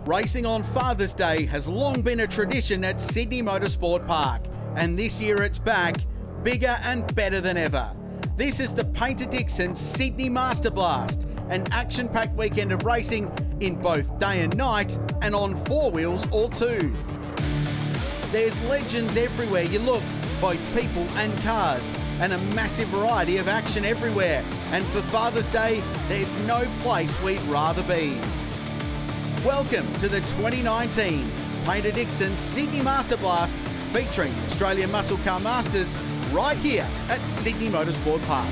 Racing on Father's Day has long been a tradition at Sydney Motorsport Park, and this year it's back, bigger and better than ever. This is the Paynter Dixon Sydney Master Blast, an action-packed weekend of racing in both day and night and on four wheels or two. There's legends everywhere you look, both people and cars, and a massive variety of action everywhere. And for Father's Day, there's no place we'd rather be. Welcome to the 2019 Paynter Dixon Sydney Master Blast, featuring Australian Muscle Car Masters right here at Sydney Motorsport Park.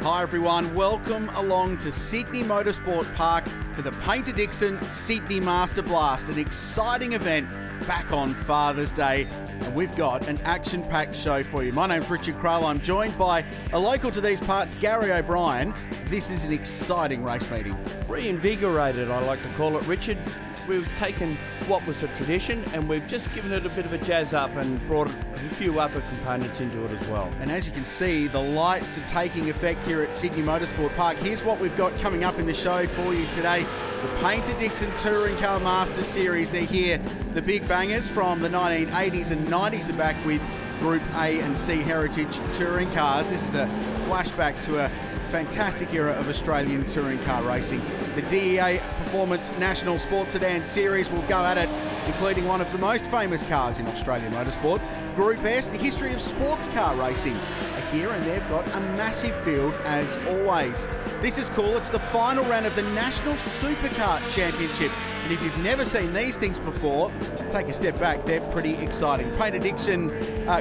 Hi everyone, welcome along to Sydney Motorsport Park for the Paynter Dixon Sydney Master Blast, an exciting event back on Father's Day, and we've got an action-packed show for you. My name's Richard Crowell. I'm joined by a local to these parts, Gary O'Brien. This is an exciting race meeting. Reinvigorated, I like to call it, Richard. We've taken what was a tradition and we've just given it a bit of a jazz up and brought a few other components into it as well. And as you can see, the lights are taking effect here at Sydney Motorsport Park. Here's what we've got coming up in the show for you today. The Paynter Dixon Touring Car Masters Series, they're here. The big bangers from the 1980s and 90s are back with Group A and C Heritage touring cars. This is a flashback to a fantastic era of Australian touring car racing. The DEA Performance National Sports Sedan Series will go at it, including one of the most famous cars in Australian motorsport. Group S, the history of sports car racing, are here, and they've got a massive field as always. This is cool. It's the final round of the National Supercar Championship. And if you've never seen these things before, take a step back. They're pretty exciting. Paynter Dixon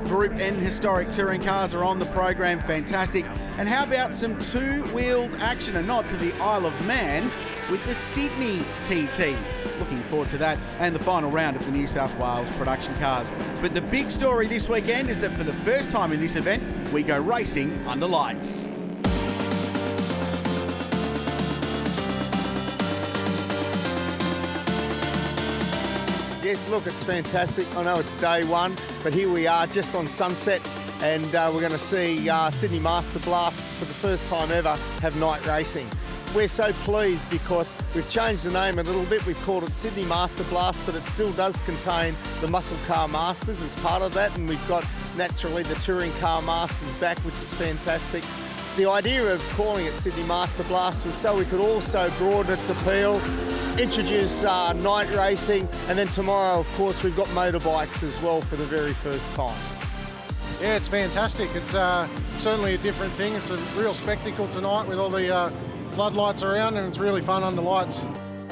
Group N historic touring cars are on the program. Fantastic. And how about some two-wheeled action, a nod to the Isle of Man with the Sydney TT. Looking forward to that, and the final round of the New South Wales production cars. But the big story this weekend is that for the first time in this event, we go racing under lights. Yes, look, it's fantastic. I know it's day one, but here we are just on sunset, and we're going to see Sydney Master Blast for the first time ever have night racing. We're so pleased because we've changed the name a little bit. We've called it Sydney Master Blast, but it still does contain the Muscle Car Masters as part of that, and we've got naturally the Touring Car Masters back, which is fantastic. The idea of calling it Sydney Master Blast was so we could also broaden its appeal, introduce night racing, and then tomorrow, of course, we've got motorbikes as well for the very first time. Yeah, it's fantastic. It's certainly a different thing. It's a real spectacle tonight with all the floodlights around, and it's really fun under lights.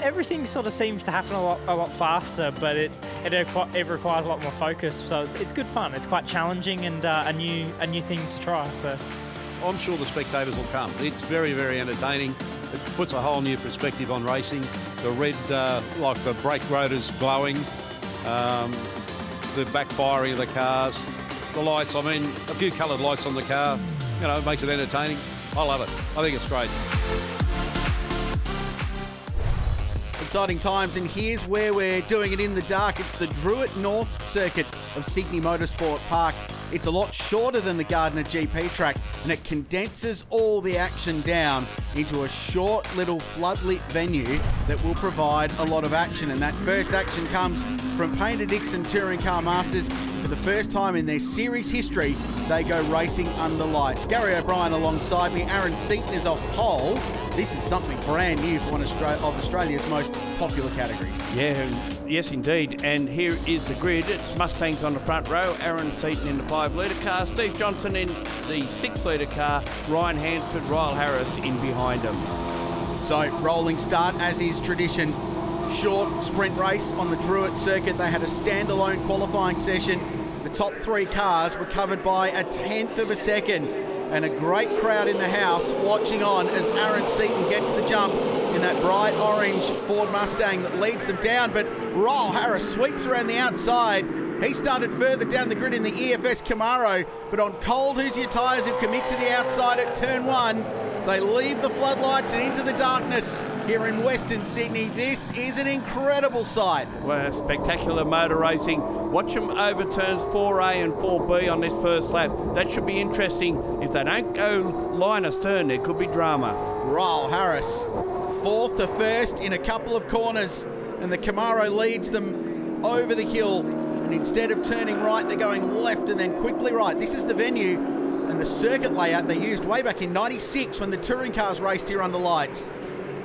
Everything sort of seems to happen a lot faster, but it requires a lot more focus. So it's good fun. It's quite challenging and a new thing to try. So I'm sure the spectators will come. It's very, very entertaining. It puts a whole new perspective on racing. The red, like the brake rotors glowing, the backfiring of the cars, the lights. I mean, a few coloured lights on the car. You know, it makes it entertaining. I love it. I think it's great. Exciting times, and here's where we're doing it in the dark. It's the Druitt North circuit of Sydney Motorsport Park. It's a lot shorter than the Gardner GP track, and it condenses all the action down into a short little floodlit venue that will provide a lot of action. And that first action comes from Paynter Dixon Touring Car Masters. For the first time in their series history, they go racing under lights. Gary O'Brien alongside me. Aaron Seaton is off pole. This is something brand new for one of Australia's most popular categories. Yeah, yes indeed. And here is the grid. It's Mustangs on the front row, Aaron Seaton in the 5-litre car, Steve Johnson in the 6-litre car, Ryan Hansford, Ryle Harris in behind him. So, rolling start as is tradition. Short sprint race on the Druitt circuit. They had a standalone qualifying session. The top three cars were covered by a tenth of a second, and a great crowd in the house watching on as Aaron Seaton gets the jump in that bright orange Ford Mustang that leads them down, but Ryle Harris sweeps around the outside. He started further down the grid in the EFS Camaro, but on cold Who's Your Tyres who commit to the outside at turn one, they leave the floodlights and into the darkness. here in Western Sydney. This is an incredible sight. Well, spectacular motor racing. Watch them overturns 4A and 4B on this first lap. That should be interesting. If they don't go line astern, there could be drama. Raul Harris, fourth to first in a couple of corners, and the Camaro leads them over the hill. And instead of turning right, they're going left and then quickly right. This is the venue and the circuit layout they used way back in '96 when the touring cars raced here under lights.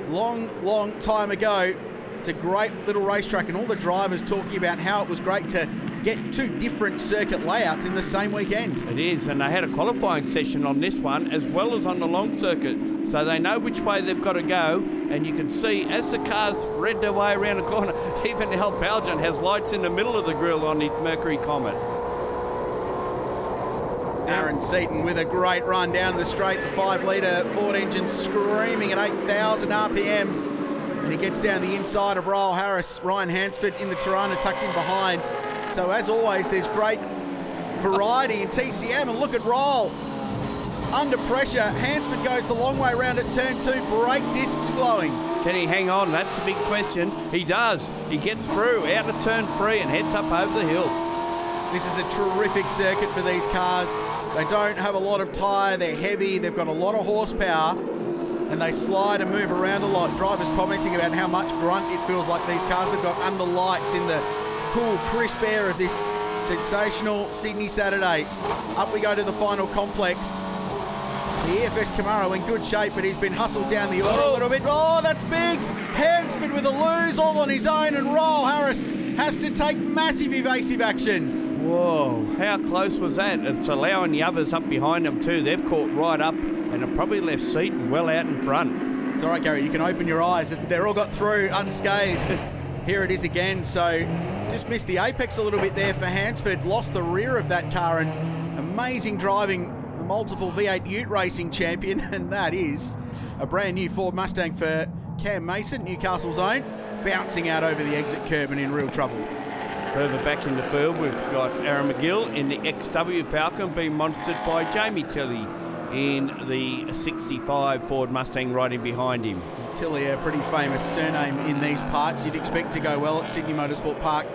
Long time ago. It's a great little racetrack, and all the drivers talking about how it was great to get two different circuit layouts in the same weekend. It is, and they had a qualifying session on this one as well as on the long circuit, so they know which way they've got to go. And you can see as the cars thread their way around the corner, even Al Belgian has lights in the middle of the grille on his Mercury Comet. Aaron Seaton with a great run down the straight, the 5-litre Ford engine screaming at 8,000 RPM. And he gets down the inside of Raul Harris. Ryan Hansford in the Tirana tucked in behind. So as always, there's great variety in TCM. And look at Raul. Under pressure, Hansford goes the long way around at turn 2. Brake discs glowing. Can he hang on? That's the big question. He does. He gets through out of turn 3 and heads up over the hill. This is a terrific circuit for these cars. They don't have a lot of tyre. They're heavy. They've got a lot of horsepower. And they slide and move around a lot. Drivers commenting about how much grunt it feels like these cars have got under lights in the cool, crisp air of this sensational Sydney Saturday. Up we go to the final complex. The EFS Camaro in good shape, but he's been hustled down the order a little bit. Oh, that's big! Hansford with a lose all on his own, and Raul Harris has to take massive evasive action. Whoa, how close was that? It's allowing the others up behind them too. They've caught right up and have probably left Seaton well out in front. It's all right, Gary, you can open your eyes. They're all got through unscathed. Here it is again, so just missed the apex a little bit there for Hansford. Lost the rear of that car, and amazing driving, the multiple V8 Ute racing champion, and that is a brand new Ford Mustang for Cam Mason, Newcastle's own, bouncing out over the exit curb and in real trouble. Further back in the field, we've got Aaron McGill in the XW Falcon being monstered by Jamie Tilley in the 65 Ford Mustang riding behind him. Tilley, a pretty famous surname in these parts. You'd expect to go well at Sydney Motorsport Park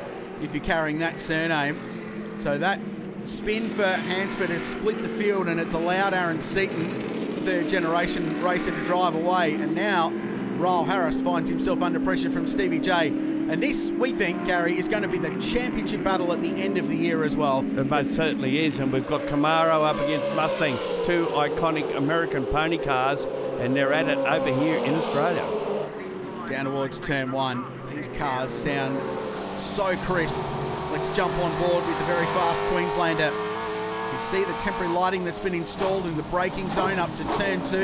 if you're carrying that surname. So that spin for Hansford has split the field, and it's allowed Aaron Seaton, third generation racer, to drive away. And now Raul Harris finds himself under pressure from Stevie J. And this, we think, Gary, is going to be the championship battle at the end of the year as well. It most certainly is, and we've got Camaro up against Mustang, two iconic American pony cars, and they're at it over here in Australia. Down towards turn 1. These cars sound so crisp. Let's jump on board with the very fast Queenslander. You can see the temporary lighting that's been installed in the braking zone up to turn 2.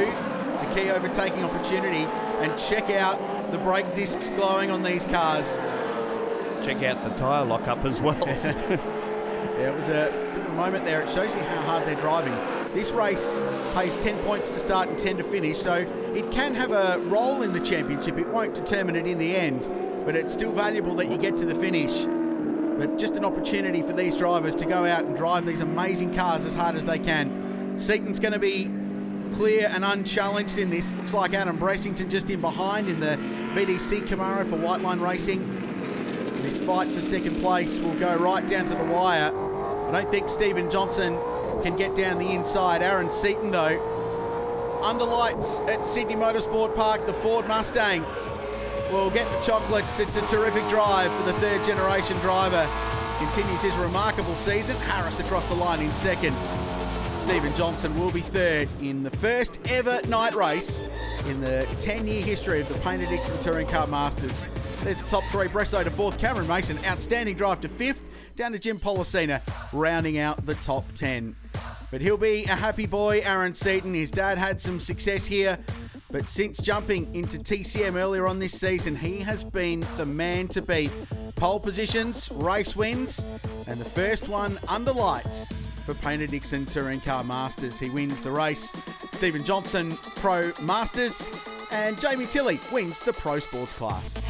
It's a key overtaking opportunity, and check out the brake discs glowing on these cars. Check out the tyre lock-up as well. Yeah, it was a bit of a moment there. It shows you how hard they're driving. This race pays 10 points to start and 10 to finish, so it can have a role in the championship. It won't determine it in the end, but it's still valuable that you get to the finish. But just an opportunity for these drivers to go out and drive these amazing cars as hard as they can. Seaton's going to be clear and unchallenged in this. Looks like Adam Bracington just in behind in the VDC Camaro for White Line Racing. And this fight for second place will go right down to the wire. I don't think Stephen Johnson can get down the inside. Aaron Seaton, though, under lights at Sydney Motorsport Park, the Ford Mustang will get the chocolates. It's a terrific drive for the third generation driver. Continues his remarkable season. Harris across the line in second. Stephen Johnson will be third in the first ever night race in the 10-year history of the Paynter Dixon Touring Car Masters. There's the top 3. Bresso to 4th. Cameron Mason, outstanding drive to 5th. Down to Jim Policina, rounding out the top 10. But he'll be a happy boy, Aaron Seaton. His dad had some success here, but since jumping into TCM earlier on this season, he has been the man to beat. Pole positions, race wins, and the first one under lights for Paynter Dixon Touring Car Masters. He wins the race. Stephen Johnson, Pro Masters, and Jamie Tilley wins the Pro Sports class.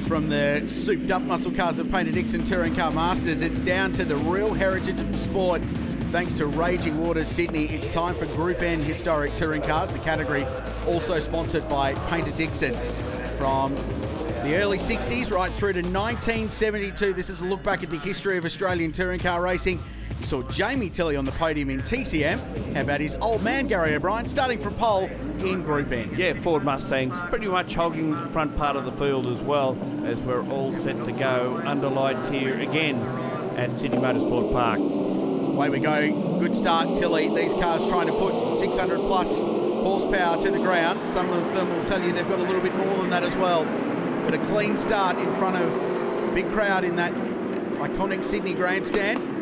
from the souped-up muscle cars of Paynter Dixon Touring Car Masters. It's down to the real heritage of the sport. Thanks to Raging Waters Sydney, it's time for Group N Historic Touring Cars, the category also sponsored by Paynter Dixon. From the early 60s right through to 1972, this is a look back at the history of Australian touring car racing. You saw Jamie Tilley on the podium in TCM. How about his old man, Gary O'Brien, starting from pole in Group N? Yeah, Ford Mustangs pretty much hogging the front part of the field as well, as we're all set to go under lights here again at Sydney Motorsport Park. Away we go. Good start, Tilley. These cars trying to put 600 plus horsepower to the ground. Some of them will tell you they've got a little bit more than that as well. But a clean start in front of a big crowd in that iconic Sydney grandstand.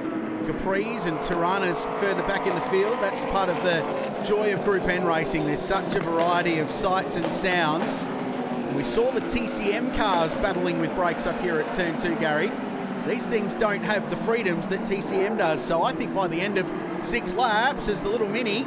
Capris and Tiranas further back in the field. That's part of the joy of Group N racing. There's such a variety of sights and sounds. And we saw the TCM cars battling with brakes up here at Turn 2, Gary. These things don't have the freedoms that TCM does. So I think by the end of 6 laps, as the little Mini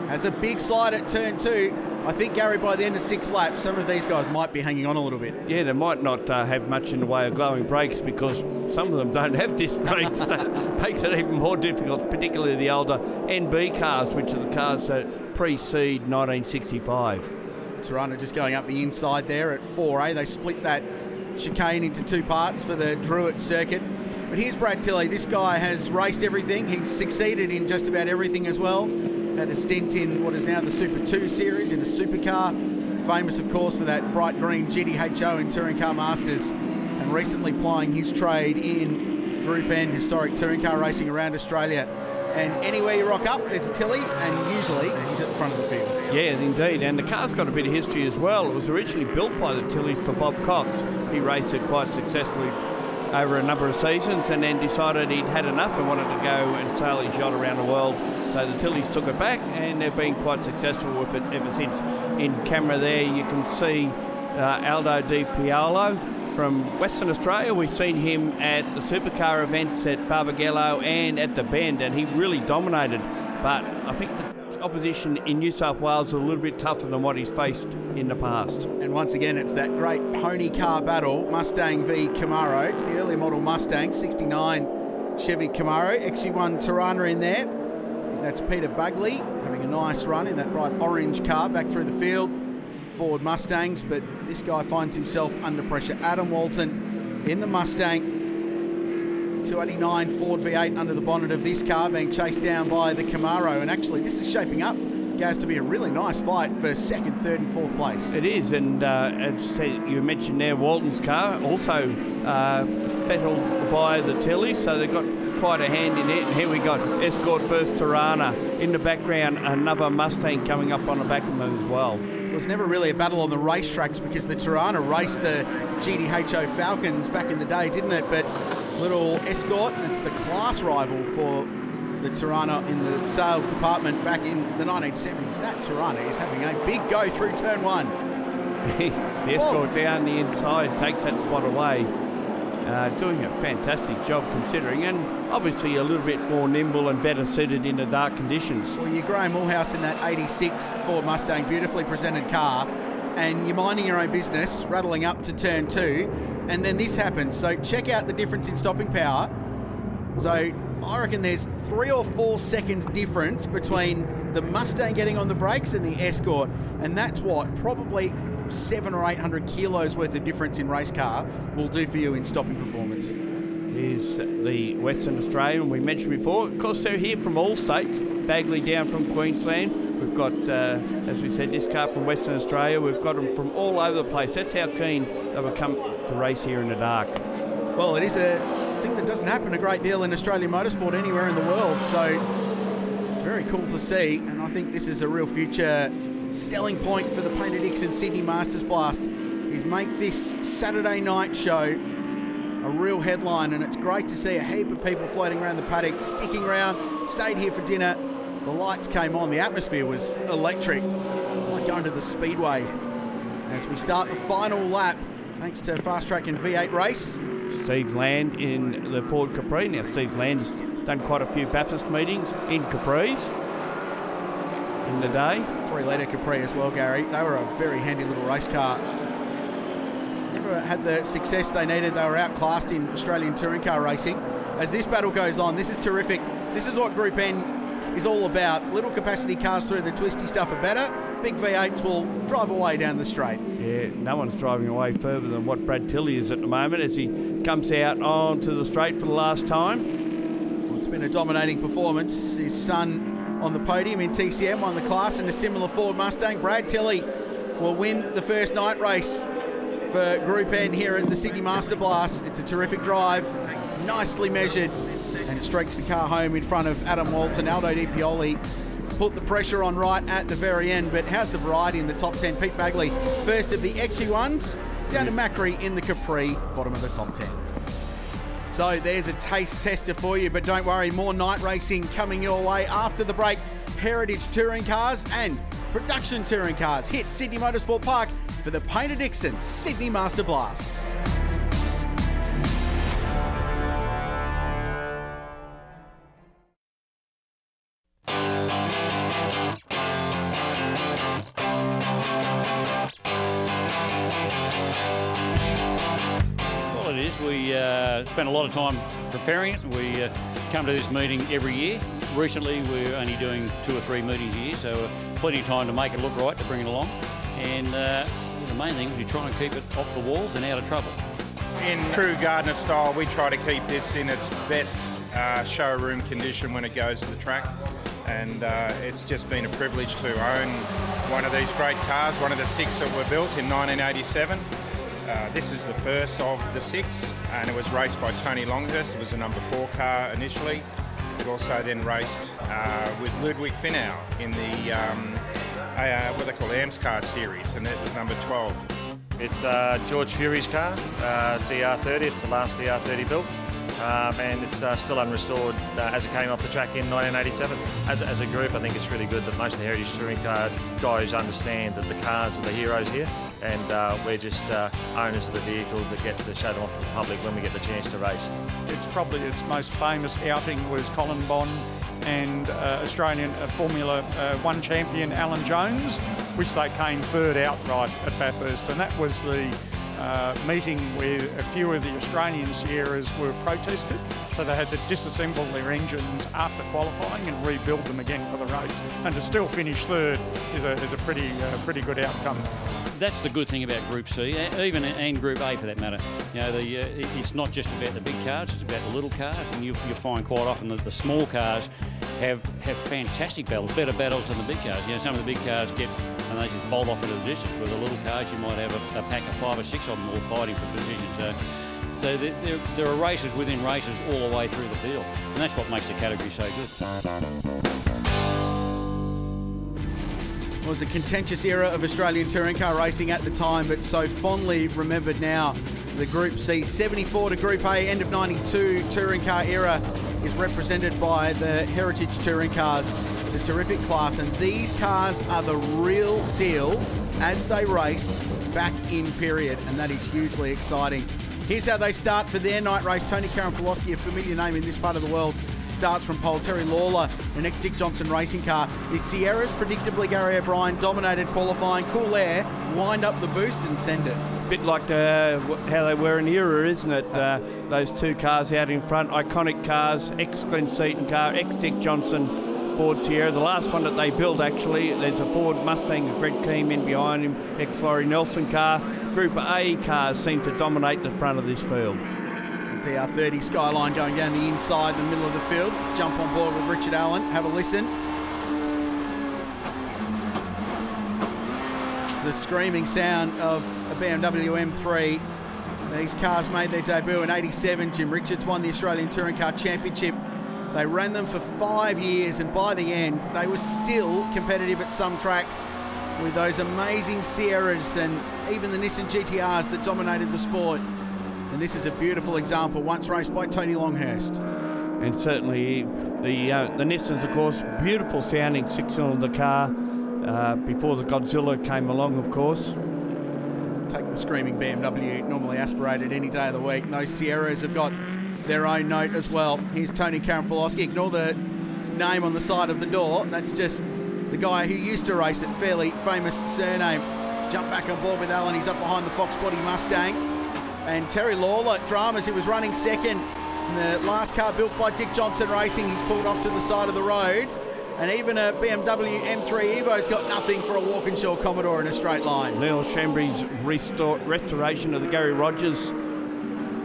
has a big slide at Turn 2, I think, Gary, by the end of 6 laps, some of these guys might be hanging on a little bit. Yeah, they might not have much in the way of glowing brakes because some of them don't have disc brakes. That makes it even more difficult, particularly the older NB cars, which are the cars that precede 1965. Tirana just going up the inside there at 4A. They split that chicane into 2 parts for the Druitt circuit. But here's Brad Tilley. This guy has raced everything. He's succeeded in just about everything as well. Had a stint in what is now the Super 2 series in a supercar. Famous, of course, for that bright green GTHO in Touring Car Masters. And recently plying his trade in Group N historic touring car racing around Australia. And anywhere you rock up, there's a Tilley, and usually he's at the front of the field. Yeah, indeed. And the car's got a bit of history as well. It was originally built by the Tilleys for Bob Cox. He raced it quite successfully over a number of seasons and then decided he'd had enough and wanted to go and sail his yacht around the world. So the Tilleys took it back and they've been quite successful with it ever since. In camera there you can see Aldo Di Piolo from Western Australia. We've seen him at the supercar events at Barbagallo and at the Bend, and he really dominated. But I think the opposition in New South Wales is a little bit tougher than what he's faced in the past. And once again, it's that great pony car battle, Mustang v Camaro. It's the early model Mustang, 69 Chevy Camaro, XU1 Tirana in there. That's Peter Bugley having a nice run in that bright orange car back through the field. Ford Mustangs, but this guy finds himself under pressure. Adam Walton in the Mustang. 289 Ford V8 under the bonnet of this car, being chased down by the Camaro. And actually, this is shaping up, Gaz, to be a really nice fight for 2nd, 3rd and 4th place. It is, and as you mentioned there, Walton's car also fettled by the Tilley, so they've got quite a hand in it. And here we got Escort first Tirana. In the background, another Mustang coming up on the back of them as well. It was never really a battle on the racetracks because the Tirana raced the GTHO Falcons back in the day, didn't it? But little Escort, it's the class rival for the Tirana in the sales department back in the 1970s. That Tirana is having a big go through turn 1. The Escort down the inside takes that spot away. Doing a fantastic job considering, and obviously a little bit more nimble and better suited in the dark conditions. Well, you're Graham Mulhouse in that 86 Ford Mustang, beautifully presented car, and you're minding your own business, rattling up to turn 2, and then this happens. So check out the difference in stopping power. So I reckon there's 3 or 4 seconds difference between the Mustang getting on the brakes and the Escort, and that's what probably 700 or 800 kilos worth of difference in race car will do for you in stopping performance. Here's the Western Australian we mentioned before. Of course, they're here from all states. Bagley down from Queensland. We've got, as we said, this car from Western Australia. We've got them from all over the place. That's how keen they will come to race here in the dark. Well, it is a thing that doesn't happen a great deal in Australian motorsport anywhere in the world, so it's very cool to see, and I think this is a real future selling point for the Paynter Dixon Sydney Masters Blast is make this Saturday night show a real headline, and it's great to see a heap of people floating around the paddock, sticking around, stayed here for dinner. The lights came on, the atmosphere was electric, like going to the Speedway. As we start the final lap, thanks to Fast Track and V8 race. Steve Land in the Ford Capri. Now Steve Land's done quite a few Bathurst meetings in Capris in the day. 3-litre Capri as well, Gary. They were a very handy little race car. Never never had the success they needed. They were outclassed in Australian touring car racing. As this battle goes on, this is terrific. This is what Group N is all about. Little capacity cars through the twisty stuff are better. Big V8s will drive away down the straight. Yeah, no one's driving away further than what Brad Tilley is at the moment as he comes out onto the straight for the last time. Well, it's been a dominating performance. His son on the podium in TCM won the class in a similar Ford Mustang. Brad Tilley will win the first night race for Group N here at the Sydney Master Blast. It's a terrific drive, nicely measured, and streaks the car home in front of Adam Walton. Aldo Di Pioli put the pressure on right at the very end, but how's the variety in the top 10? Pete Bagley, first of the XU1s, down to Macri in the Capri, bottom of the top 10. So there's a taste tester for you, but don't worry, more night racing coming your way after the break. Heritage touring cars and production touring cars hit Sydney Motorsport Park for the Paynter Dixon Sydney Master Blast. Well, it is. We spend a lot of time preparing it. We come to this meeting every year. Recently, we're only doing 2 or 3 meetings a year, so plenty of time to make it look right, to bring it along. And the main thing is we try and keep it off the walls and out of trouble. In true Gardner style, we try to keep this in its best showroom condition when it goes to the track. And it's just been a privilege to own one of these great cars, one of the 6 that were built in 1987. This is the first of the 6, and it was raced by Tony Longhurst. It was a number 4 car initially. It also then raced with Ludwig Finau in the what they call AMS car series, and it was number 12. It's George Fury's car, DR30. It's the last DR30 built, and it's still unrestored as it came off the track in 1987. As a group, I think it's really good that most of the Heritage Touring Car guys understand that the cars are the heroes here, and we're just owners of the vehicles that get to show them off to the public when we get the chance to race. It's probably its most famous outing was Colin Bond and Australian Formula 1 champion Alan Jones, which they came third outright at Bathurst, and that was the meeting where a few of the Australian Sierras were protested, so they had to disassemble their engines after qualifying and rebuild them again for the race, and to still finish third is a pretty good outcome. That's the good thing about Group C, even and Group A for that matter. You know, it's not just about the big cars; it's about the little cars, and you find quite often that the small cars have fantastic battles, better battles than the big cars. You know, some of the big cars get and they just bolt off into the distance. Where the little cars, you might have a pack of 5 or 6 of them all fighting for position. So there are races within races all the way through the field, and that's what makes the category so good. It was a contentious era of Australian touring car racing at the time, but so fondly remembered now. The Group C 74 to Group A end of 92 touring car era is represented by the Heritage Touring Cars. It's a terrific class, and these cars are the real deal as they raced back in period, and that is hugely exciting. Here's how they start for their night race. Tony Karamfilowski, a familiar name in this part of the world, starts from pole. Terry Lawler, the next Dick Johnson racing car. The Sierras, predictably Gary O'Brien, dominated qualifying. Cool Air wind up the boost and send it. A bit like how they were in the era, isn't it? Those 2 cars out in front, iconic cars, ex-Glenn Seaton car, ex-Dick Johnson Ford Sierra. The last one that they built, actually, there's a Ford Mustang, a Greg Keem in behind him, ex-Laurie Nelson car. Group A cars seem to dominate the front of this field. DR30 Skyline going down the inside, the middle of the field. Let's jump on board with Richard Allen. Have a listen. It's the screaming sound of a BMW M3. These cars made their debut in '87. Jim Richards won the Australian Touring Car Championship. They ran them for 5 years, and by the end, they were still competitive at some tracks with those amazing Sierras and even the Nissan GTRs that dominated the sport. And this is a beautiful example, once raced by Tony Longhurst. And certainly the Nissans, of course, beautiful sounding 6-cylinder car before the Godzilla came along, of course. Take the screaming BMW, normally aspirated any day of the week. Those Sierras have got their own note as well. Here's Tony Karamfilowski. Ignore the name on the side of the door. That's just the guy who used to race it, fairly famous surname. Jump back on board with Alan. He's up behind the Fox Body Mustang. And Terry Lawler, dramas, he was running second in the last car built by Dick Johnson Racing. He's pulled off to the side of the road. And even a BMW M3 Evo's got nothing for a Walkinshaw Commodore in a straight line. Neil Shambry's restoration of the Gary Rogers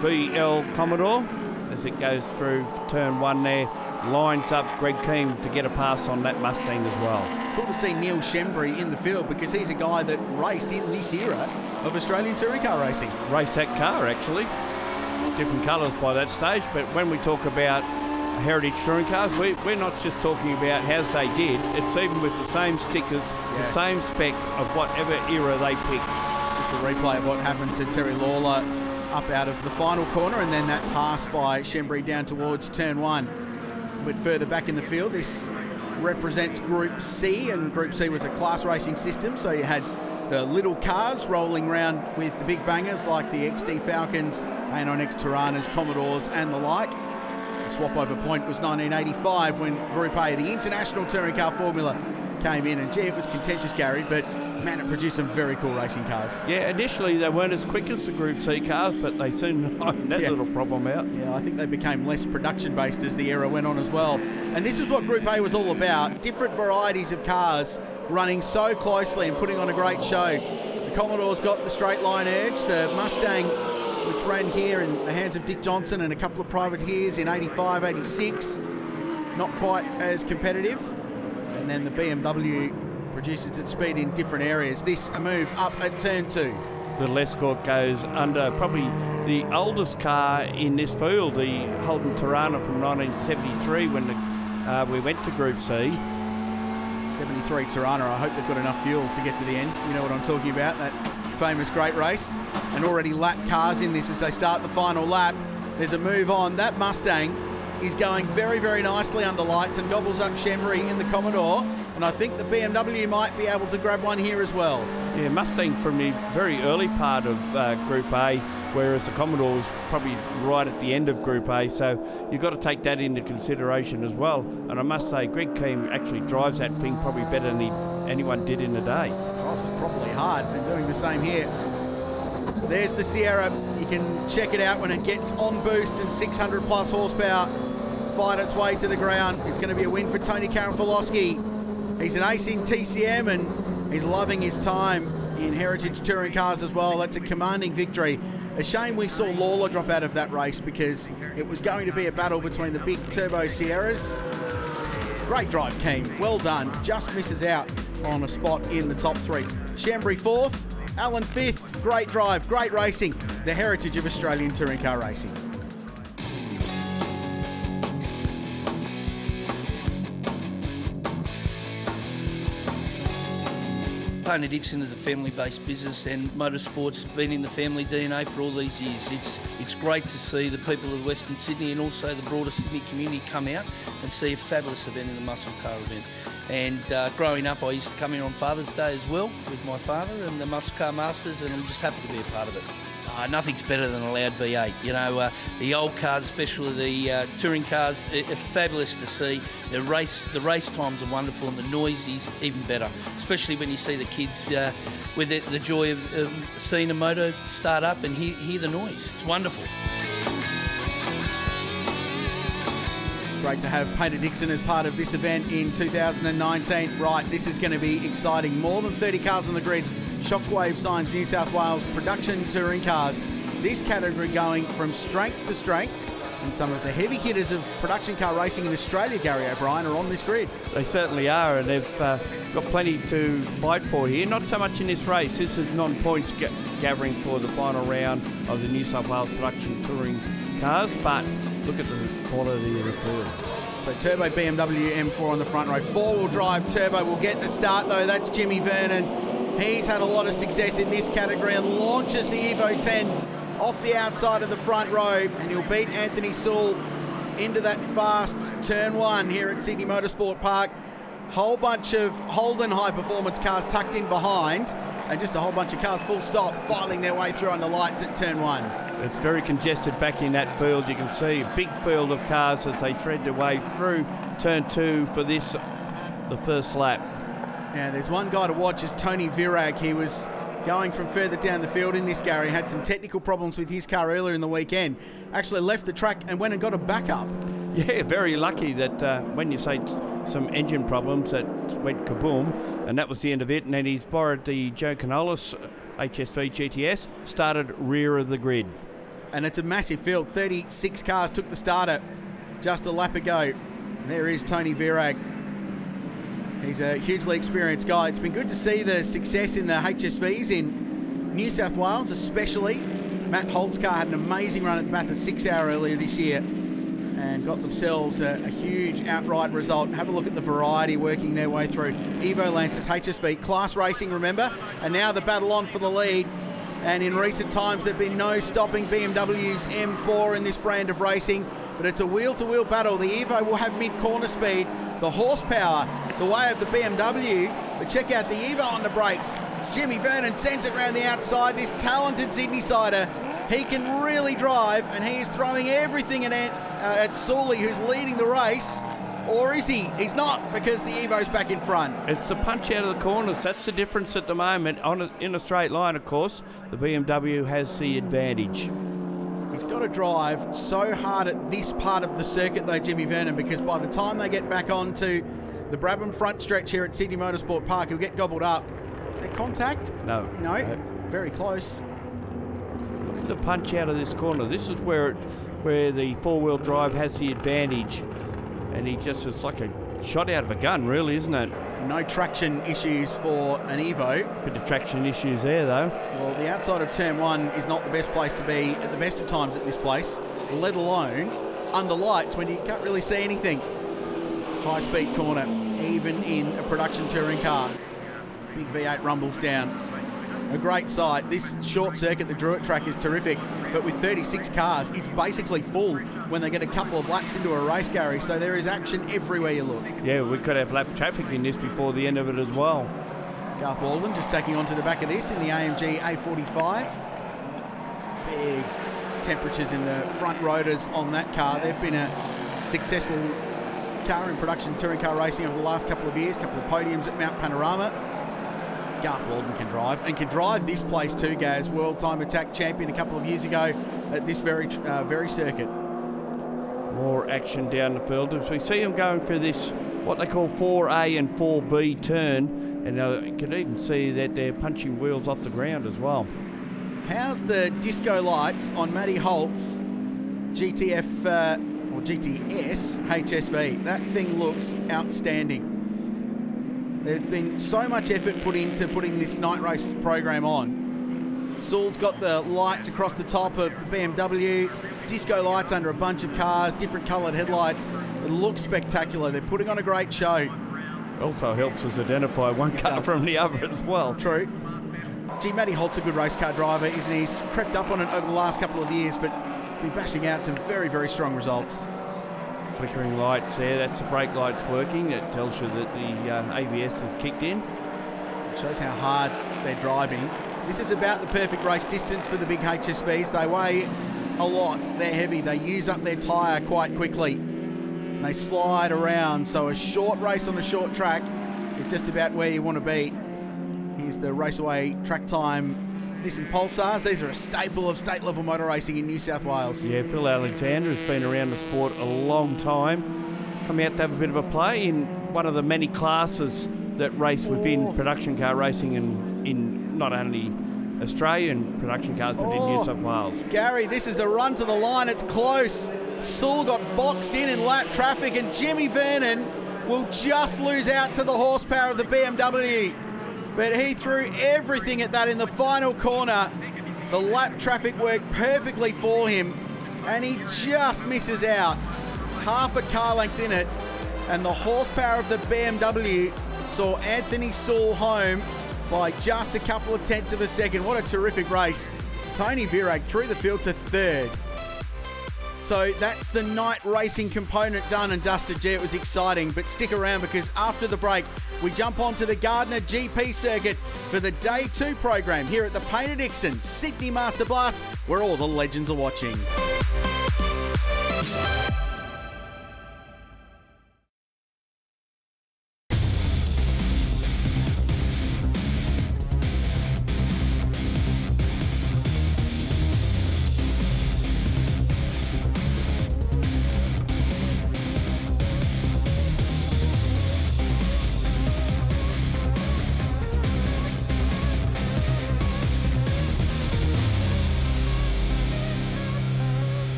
VL Commodore as it goes through turn 1 there. Lines up Greg Keane to get a pass on that Mustang as well. Cool to see Neil Shembry in the field because he's a guy that raced in this era of Australian touring car racing. Raced that car actually. Different colours by that stage, but when we talk about heritage touring cars, we're not just talking about how they did, it's even with the same stickers, the same spec of whatever era they picked. Just a replay of what happened to Terry Lawler up out of the final corner, and then that pass by Shembry down towards turn 1. A bit further back in the field, this represents Group C, and Group C was a class racing system, so you had the little cars rolling around with the big bangers like the XD Falcons, A9X Tiranas, Commodores and the like. The swap over point was 1985 when Group A, the International Touring Car Formula, came in, and gee, it was contentious, Gary, but man, it produced some very cool racing cars. Yeah, initially they weren't as quick as the Group C cars, but they soon ironed that little problem out. Yeah, I think they became less production-based as the era went on as well. And this is what Group A was all about, different varieties of cars running so closely and putting on a great show. The Commodore's got the straight line edge, the Mustang, which ran here in the hands of Dick Johnson and a couple of privateers in 85, 86, not quite as competitive. And then the BMW produces its speed in different areas. This a move up at turn 2. Little Escort goes under probably the oldest car in this field, the Holden Tirana from 1973 when we went to Group C. 73 Tirana, I hope they've got enough fuel to get to the end. You know what I'm talking about, that famous great race. And already lap cars in this as they start the final lap. There's a move on. That Mustang is going very, very nicely under lights and gobbles up Shembry in the Commodore. And I think the BMW might be able to grab one here as well. Yeah, Mustang from the very early part of Group A, whereas the Commodore was probably right at the end of Group A, so you've got to take that into consideration as well. And I must say, Greg Keane actually drives that thing probably better than anyone did in the day. Drives it properly hard, and doing the same here. There's the Sierra. You can check it out when it gets on boost and 600 plus horsepower. Fight its way to the ground. It's going to be a win for Tony Karanfilowski. He's an ace in TCM and he's loving his time in heritage touring cars as well. That's a commanding victory. A shame we saw Lawler drop out of that race because it was going to be a battle between the big turbo Sierras. Great drive, Keane. Well done. Just misses out on a spot in the top 3. Shembry 4th, Allen 5th. Great drive, great racing. The heritage of Australian touring car racing. Paynter Dixon is a family-based business, and motorsport's been in the family DNA for all these years. It's great to see the people of Western Sydney and also the broader Sydney community come out and see a fabulous event in the muscle car event. And growing up, I used to come here on Father's Day as well with my father and the Muscle Car Masters, and I'm just happy to be a part of it. Nothing's better than a loud V8. You know, the old cars, especially the touring cars, are fabulous to see. The race times are wonderful, and the noise is even better, especially when you see the kids with the joy of seeing a motor start up and hear the noise. It's wonderful. Great to have Paynter Dixon as part of this event in 2019. Right, this is going to be exciting. More than 30 cars on the grid. Shockwave signs New South Wales production touring cars. This category going from strength to strength. And some of the heavy hitters of production car racing in Australia, Gary O'Brien, are on this grid. They certainly are, and they've got plenty to fight for here. Not so much in this race. This is non-points gathering for the final round of the New South Wales production touring cars, but look at the quality of the field. So turbo BMW M4 on the front row. Four-wheel drive turbo will get the start, though. That's Jimmy Vernon. He's had a lot of success in this category and launches the Evo 10 off the outside of the front row, and he'll beat Anthony Sewell into that fast turn 1 here at Sydney Motorsport Park. Whole bunch of Holden high-performance cars tucked in behind, and just a whole bunch of cars full stop filing their way through under lights at turn 1. It's very congested back in that field. You can see a big field of cars as they thread their way through turn 2 for the first lap. Now, there's one guy to watch is Tony Virag. He was going from further down the field in this, Gary. Had some technical problems with his car earlier in the weekend. Actually left the track and went and got a backup. Yeah, very lucky that when you say some engine problems, that went kaboom, and that was the end of it. And then he's borrowed the Joe Canolis HSV GTS, started rear of the grid. And it's a massive field. 36 cars took the starter just a lap ago. There is Tony Virag. He's a hugely experienced guy. It's been good to see the success in the HSVs in New South Wales, especially. Matt Holt's car had an amazing run at the Bathurst 6 Hour earlier this year and got themselves a huge outright result. Have a look at the variety working their way through. Evo Lance's HSV class racing, remember, and now the battle on for the lead. And in recent times, there have been no stopping BMW's M4 in this brand of racing, but it's a wheel-to-wheel battle. The Evo will have mid-corner speed, the horsepower, the way of the BMW, but check out the Evo on the brakes. Jimmy Vernon sends it round the outside. This talented Sydney-sider, he can really drive, and he is throwing everything at Sully, who's leading the race. Or is he? He's not, because the Evo's back in front. It's the punch out of the corners. That's the difference at the moment. In a straight line, of course, the BMW has the advantage. He's got to drive so hard at this part of the circuit, though, Jimmy Vernon, because by the time they get back onto the Brabham front stretch here at Sydney Motorsport Park, he'll get gobbled up. Is there contact? No. Very close. Look at the punch out of this corner. This is where the four-wheel drive has the advantage. And it's like a shot out of a gun, really, isn't it? No traction issues for an Evo. Bit of traction issues there, though. Well, the outside of turn one is not the best place to be at the best of times at this place, let alone under lights when you can't really see anything. High-speed corner, even in a production touring car. Big V8 rumbles down. A great sight. This short circuit, the Druitt track, is terrific, but with 36 cars, it's basically full when they get a couple of laps into a race, Gary, so there is action everywhere you look. Yeah, we could have lap traffic in this before the end of it as well. Garth Walden just taking onto the back of this in the AMG A45. Big temperatures in the front rotors on that car. They've been a successful car in production touring car racing over the last couple of years, couple of podiums at Mount Panorama. Garth Walden can drive, and can drive this place too, Gaz. World Time Attack champion a couple of years ago at this very circuit. More action down the field as we see them going for this, what they call 4A and 4B turn, and you can even see that they're punching wheels off the ground as well. How's the disco lights on Matty Holt's GTF or GTS HSV? That thing looks outstanding. There's been so much effort put into putting this night race program on. Saul's got the lights across the top of the BMW, disco lights under a bunch of cars, different coloured headlights. It looks spectacular. They're putting on a great show. It also helps us identify one car from the other as well. True. Gee, Matty Holt's a good race car driver, isn't he? He's crept up on it over the last couple of years, but he's been bashing out some very, very strong results. Flickering lights there, that's the brake lights working. It tells you that the ABS has kicked in. It shows how hard they're driving. This is about the perfect race distance for the big HSVs. They weigh a lot, they're heavy, they use up their tyre quite quickly. And they slide around, so a short race on a short track is just about where you want to be. Here's the Raceway track time Nissan Pulsars. These are a staple of state-level motor racing in New South Wales. Yeah, Phil Alexander has been around the sport a long time. Come out to have a bit of a play in one of the many classes that race within production car racing in not only Australian production cars, but in New South Wales. Gary, this is the run to the line. It's close. Sewell got boxed in lap traffic, and Jimmy Vernon will just lose out to the horsepower of the BMW. But he threw everything at that in the final corner. The lap traffic worked perfectly for him, and he just misses out. Half a car length in it, and the horsepower of the BMW saw Anthony Sewell home by just a couple of tenths of a second. What a terrific race. Tony Virag through the field to third. So that's the night racing component done and dusted. Gee, it was exciting, but stick around because after the break, we jump onto the Gardner GP circuit for the Day 2 program here at the Paynter Dixon Sydney Master Blast, where all the legends are watching.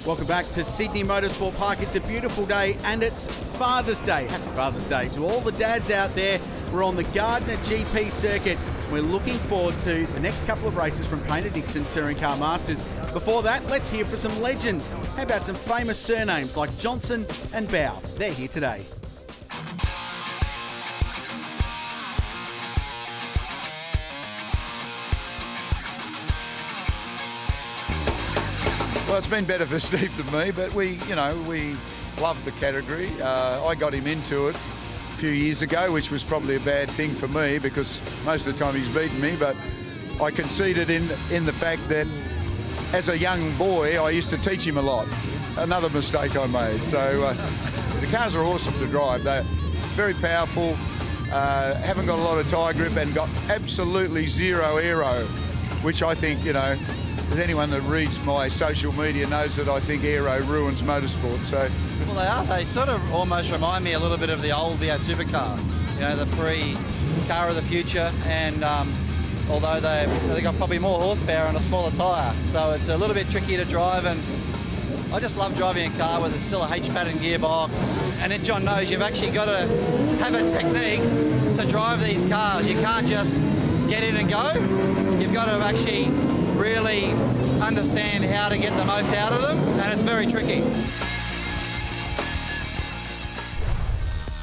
Welcome back to Sydney Motorsport Park. It's a beautiful day and it's Father's Day. Happy Father's Day to all the dads out there. We're on the Gardner GP circuit. We're looking forward to the next couple of races from Paynter Dixon Touring Car Masters. Before that, let's hear for some legends. How about some famous surnames like Johnson and Bow? They're here today. Well, it's been better for Steve than me, but we love the category. I got him into it a few years ago, which was probably a bad thing for me because most of the time he's beaten me, but I conceded in the fact that as a young boy, I used to teach him a lot. Another mistake I made. So the cars are awesome to drive. They're very powerful, haven't got a lot of tyre grip and got absolutely zero aero, which I think, anyone that reads my social media knows that I think aero ruins motorsport. So, well, they are. They sort of almost remind me a little bit of the old V8 supercar, the pre-car of the future. And although they got probably more horsepower and a smaller tyre, so it's a little bit trickier to drive. And I just love driving a car with still a H-pattern gearbox. And then John knows you've actually got to have a technique to drive these cars. You can't just get in and go. You've got to actually really understand how to get the most out of them, and it's very tricky.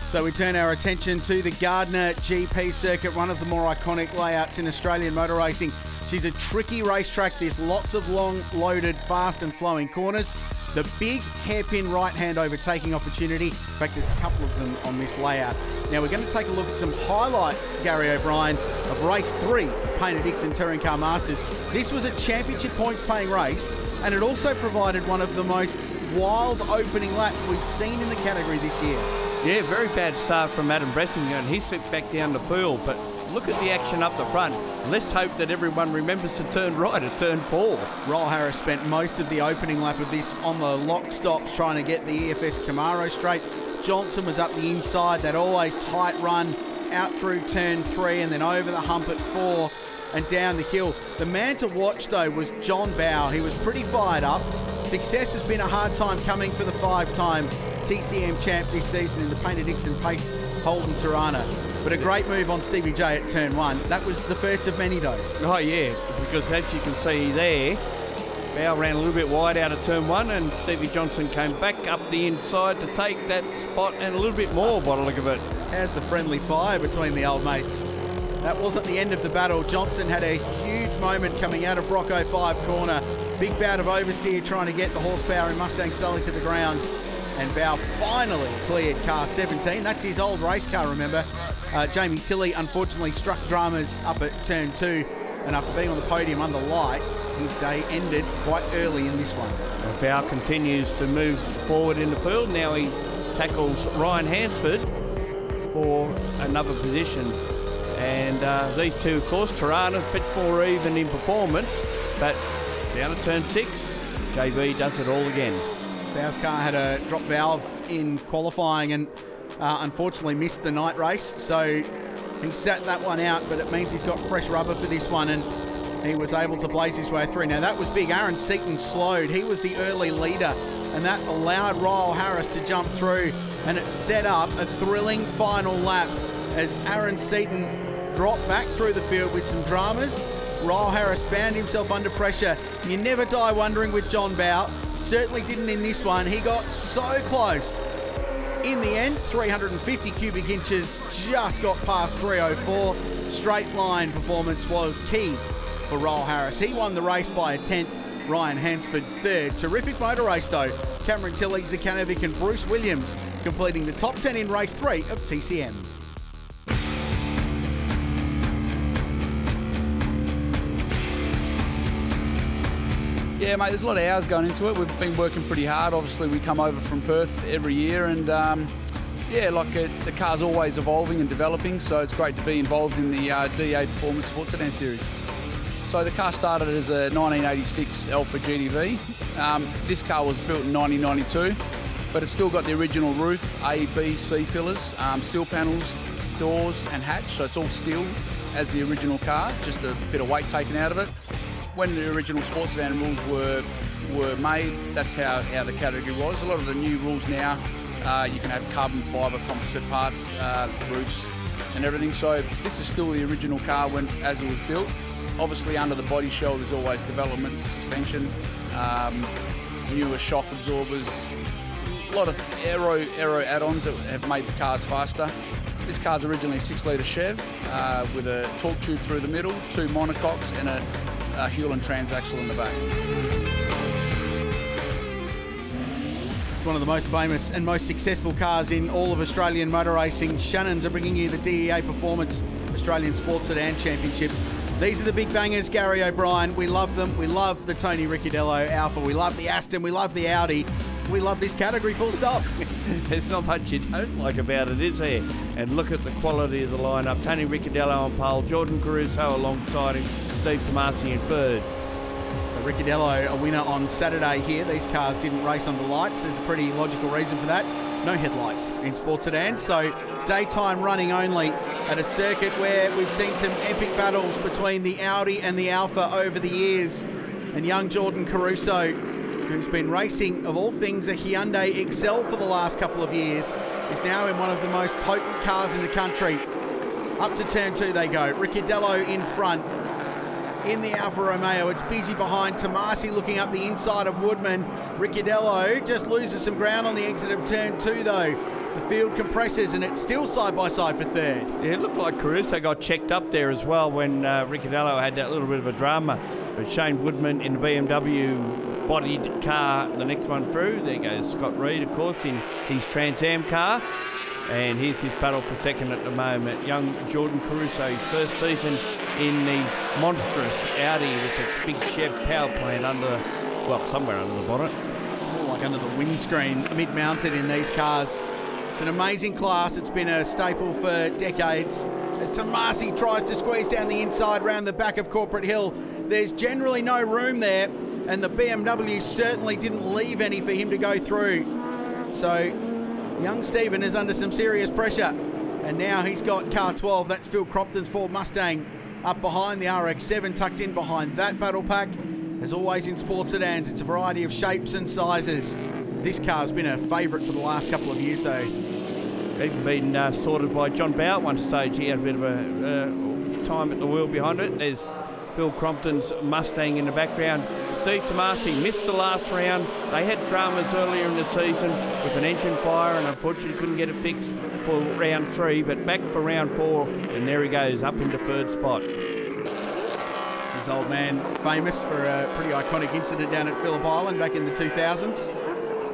So we turn our attention to the Gardner GP circuit, one of the more iconic layouts in Australian motor racing. She's a tricky racetrack. There's lots of long, loaded, fast and flowing corners. The big hairpin right-hand overtaking opportunity. In fact, there's a couple of them on this layout. Now, we're going to take a look at some highlights, Gary O'Brien, of race 3 of Paynter Dixon Touring Car Masters. This was a championship points-paying race, and it also provided one of the most wild opening laps we've seen in the category this year. Yeah, very bad start from Adam Bressinger, and he slipped back down the field, but look at the action up the front. Let's hope that everyone remembers to turn right at turn 4. Roll Harris spent most of the opening lap of this on the lock stops trying to get the EFS Camaro straight. Johnson was up the inside, that always tight run out through turn 3 and then over the hump at 4 and down the hill. The man to watch though was John Bow. He was pretty fired up. Success has been a hard time coming for the 5-time TCM champ this season in the Paynter Dixon Pace Holden Tirana. But a great move on Stevie J at turn 1. That was the first of many though. Oh yeah, because as you can see there, Bow ran a little bit wide out of turn 1 and Stevie Johnson came back up the inside to take that spot and a little bit more by the look of it. How's the friendly fire between the old mates? That wasn't the end of the battle. Johnson had a huge moment coming out of Brocco 5 corner. Big bout of oversteer trying to get the horsepower in Mustang Sully to the ground. And Bow finally cleared car 17. That's his old race car, remember. Jamie Tilley unfortunately struck dramas up at turn 2. And after being on the podium under lights, his day ended quite early in this one. Bow continues to move forward in the field. Now he tackles Ryan Hansford for another position. And these two, of course, Tirana's a bit more even in performance, but down at turn 6, JB does it all again. Bow's car had a drop valve in qualifying and unfortunately missed the night race, so he sat that one out, but it means he's got fresh rubber for this one and he was able to blaze his way through. Now that was big. Aaron Seaton slowed. He was the early leader and that allowed Royal Harris to jump through, and it set up a thrilling final lap as Aaron Seaton dropped back through the field with some dramas. Royal Harris found himself under pressure. You never die wondering with John Bow. Certainly didn't in this one. He got so close. In the end, 350 cubic inches just got past 304. Straight line performance was key for Royal Harris. He won the race by a 10th. Ryan Hansford 3rd. Terrific motor race though. Cameron Tilley, Zakanovic and Bruce Williams completing the top 10 in race 3 of TCM. Yeah, mate, there's a lot of hours going into it. We've been working pretty hard. Obviously, we come over from Perth every year and, the car's always evolving and developing, so it's great to be involved in the DA Performance Sports Sedan Series. So the car started as a 1986 Alpha GTV. This car was built in 1992, but it's still got the original roof, A, B, C pillars, steel panels, doors and hatch, so it's all steel as the original car, just a bit of weight taken out of it. when the original sports sedan rules were made, that's how the category was. A lot of the new rules now, you can have carbon fibre composite parts, roofs and everything. So this is still the original car as it was built. Obviously under the body shell there's always developments of suspension, newer shock absorbers, a lot of aero add-ons that have made the cars faster. This car's originally a 6-litre Chev with a torque tube through the middle, 2 monocoques and a Hewland transaxle in the back. It's one of the most famous and most successful cars in all of Australian motor racing. Shannons are bringing you the DEA Performance Australian Sports Sedan Championship. These are the big bangers, Gary O'Brien. We love them. We love the Tony Ricciardello Alpha. We love the Aston. We love the Audi. We love this category, full stop. There's not much you don't like about it, is there? And look at the quality of the lineup. Tony Ricciardello on pole, Jordan Caruso alongside him, Steve Tomasi in third. So Ricciardello, a winner on Saturday here. These cars didn't race under lights. There's a pretty logical reason for that. No headlights in sports sedans, so daytime running only at a circuit where we've seen some epic battles between the Audi and the Alpha over the years. And young Jordan Caruso, who's been racing, of all things, a Hyundai Excel for the last couple of years, is now in one of the most potent cars in the country. Up to turn 2 they go. Ricciardello in front. In the Alfa Romeo, it's busy behind. Tomasi looking up the inside of Woodman. Ricciardello just loses some ground on the exit of turn 2 though. The field compresses and it's still side by side for third. Yeah, it looked like Caruso got checked up there as well when Ricciardello had that little bit of a drama. But Shane Woodman in the BMW bodied car, the next one through. There goes Scott Reed, of course, in his Trans Am car. And here's his battle for second at the moment. Young Jordan Caruso, his first season in the monstrous Audi with its big Chev power plant somewhere under the bonnet. It's more like under the windscreen, mid-mounted in these cars. It's an amazing class. It's been a staple for decades. As Tomasi tries to squeeze down the inside round the back of Corporate Hill, there's generally no room there, and the BMW certainly didn't leave any for him to go through. So young Stephen is under some serious pressure, and now he's got car 12. That's Phil Crompton's Ford Mustang up behind the RX-7, tucked in behind that battle pack. As always in sports sedans, it's a variety of shapes and sizes. This car's been a favourite for the last couple of years though. Even been sorted by John Bow at one stage. He had a bit of a time at the wheel behind it. There's Phil Crompton's Mustang in the background. Steve Tomasi missed the last round. They had dramas earlier in the season with an engine fire and unfortunately couldn't get it fixed for round 3, but back for round 4 and there he goes up into third spot. This old man famous for a pretty iconic incident down at Phillip Island back in the 2000s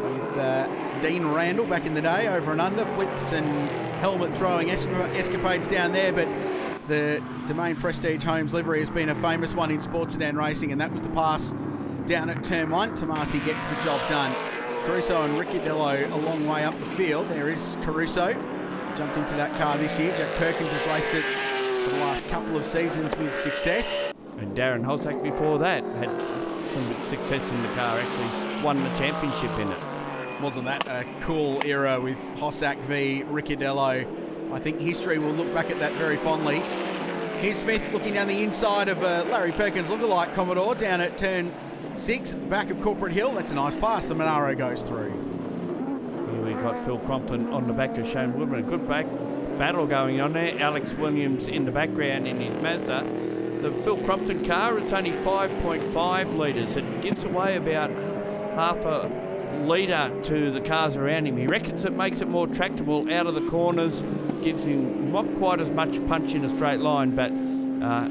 with Dean Randall back in the day, over and under, flips and helmet throwing escapades down there, but the Domain Prestige Homes livery has been a famous one in sports sedan racing, and that was the pass down at turn 1. Tomasi gets the job done. Caruso and Ricciardello a long way up the field. There is Caruso, jumped into that car this year. Jack Perkins has raced it for the last couple of seasons with success. And Darren Hossack before that had some success in the car, actually won the championship in it. Wasn't that a cool era with Hossack v Ricciardello? I think history will look back at that very fondly. Here's Smith looking down the inside of Larry Perkins lookalike Commodore down at turn 6 at the back of Corporate Hill. That's a nice pass. The Monaro goes through. Here we got Phil Crompton on the back of Shane Woodman. A good back battle going on there. Alex Williams in the background in his Mazda. The Phil Crompton car, it's only 5.5 litres. It gives away about half a litre to the cars around him. He reckons it makes it more tractable out of the corners, gives him not quite as much punch in a straight line, but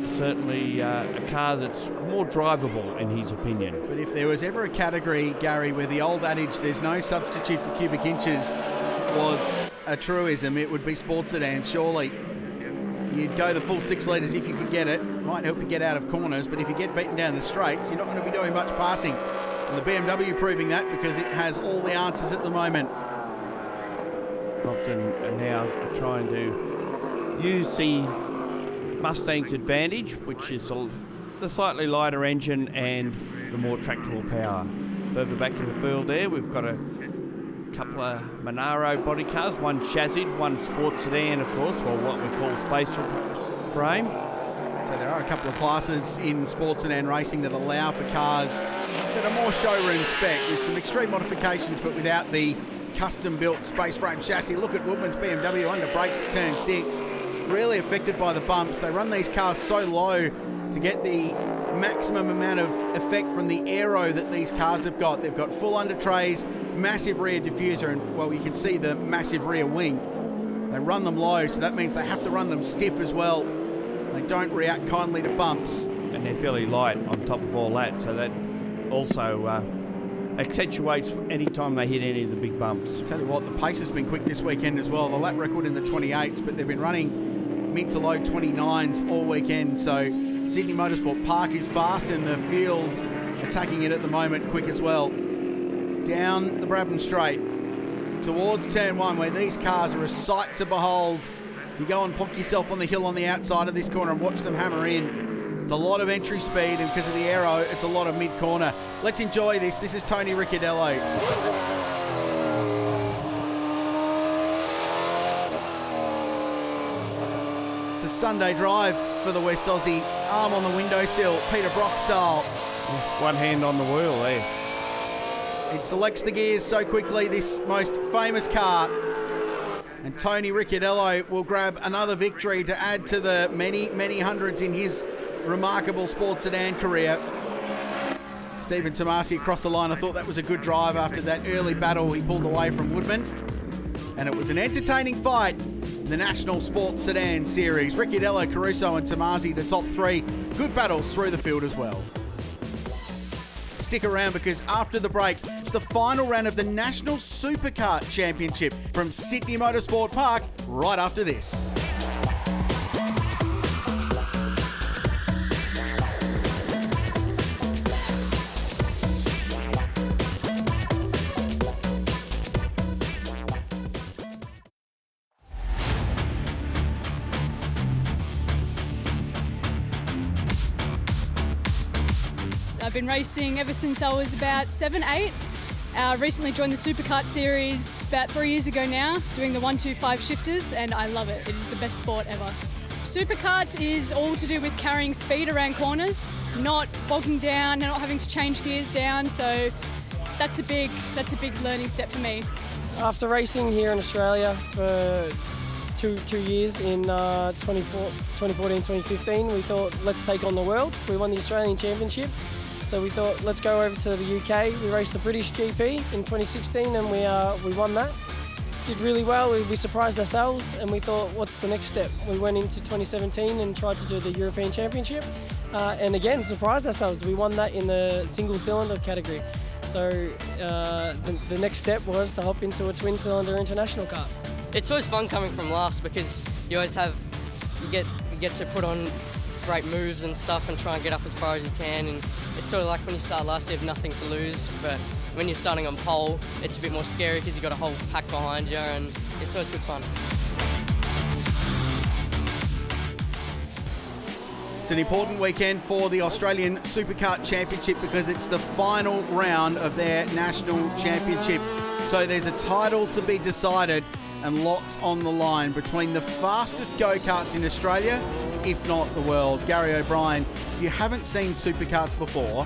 certainly a car that's more drivable in his opinion. But if there was ever a category, Gary, where the old adage, there's no substitute for cubic inches, was a truism, it would be sports sedans, surely. You'd go the full 6 litres if you could get it. Might help you get out of corners, but if you get beaten down the straights, you're not going to be doing much passing. And the BMW proving that because it has all the answers at the moment. Crompton are now trying to use the Mustang's advantage, which is the slightly lighter engine and the more tractable power. Further back in the field there, we've got a couple of Monaro body cars, one chassis, one sports sedan, of course, or what we call space frame. So there are a couple of classes in sports sedan racing that allow for cars that are more showroom spec with some extreme modifications but without the custom-built space frame chassis. Look at Woodman's BMW under brakes at turn 6. Really affected by the bumps. They run these cars so low to get the maximum amount of effect from the aero that these cars have got. They've got full under trays, massive rear diffuser, and well, you can see the massive rear wing. They run them low, so that means they have to run them stiff as well. They don't react kindly to bumps. And they're fairly light on top of all that, so that also accentuates any time they hit any of the big bumps. Tell you what, the pace has been quick this weekend as well. The lap record in the 28s, but they've been running mid to low 29s all weekend. So Sydney Motorsport Park is fast and the field attacking it at the moment quick as well. Down the Brabham Straight towards turn 1 where these cars are a sight to behold. If you go and plonk yourself on the hill on the outside of this corner and watch them hammer in, it's a lot of entry speed, and because of the aero, it's a lot of mid-corner. Let's enjoy this. This is Tony Ricciardello. It's a Sunday drive for the West Aussie. Arm on the windowsill, Peter Brock style. One hand on the wheel there. It selects the gears so quickly, this most famous car. And Tony Ricciardello will grab another victory to add to the many, many hundreds in his remarkable sports sedan career. Stephen Tomasi across the line. I thought that was a good drive after that early battle he pulled away from Woodman. And it was an entertaining fight in the National Sports Sedan Series. Ricciardello, Caruso and Tomasi, the top 3. Good battles through the field as well. Stick around because after the break, it's the final round of the National Superkart Championship from Sydney Motorsport Park right after this. I've been racing ever since I was about 7, 8. Recently joined the Superkart series about 3 years ago now, doing the 125 shifters, and I love it. It is the best sport ever. Superkarts is all to do with carrying speed around corners, not bogging down, not having to change gears down, so that's a big learning step for me. After racing here in Australia for two years in 2014-2015, we thought let's take on the world. We won the Australian Championship. So we thought, let's go over to the UK. We raced the British GP in 2016 and we won that. Did really well, we surprised ourselves and we thought, what's the next step? We went into 2017 and tried to do the European Championship and again, surprised ourselves. We won that in the single cylinder category. So the next step was to hop into a twin cylinder international car. It's always fun coming from last because you get to put on great moves and stuff and try and get up as far as you can, and it's sort of like when you start last you have nothing to lose, but when you're starting on pole it's a bit more scary because you've got a whole pack behind you and it's always good fun. It's an important weekend for the Australian Superkart Championship because it's the final round of their national championship. So there's a title to be decided and lots on the line between the fastest go-karts in Australia, if not the world. Gary O'Brien, if you haven't seen superkarts before,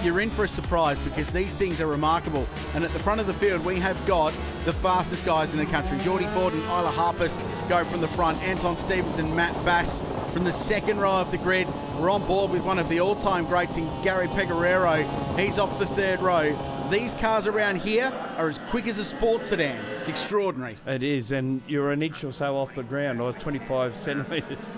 you're in for a surprise because these things are remarkable. And at the front of the field, we have got the fastest guys in the country. Geordie Ford and Isla Harpus go from the front. Anton Stevens and Matt Bass from the second row of the grid. We're on board with one of the all-time greats in Gary Pecoraro. He's off the third row. These cars around here are as quick as a sports sedan. It's extraordinary. It is, and you're an inch or so off the ground, or 25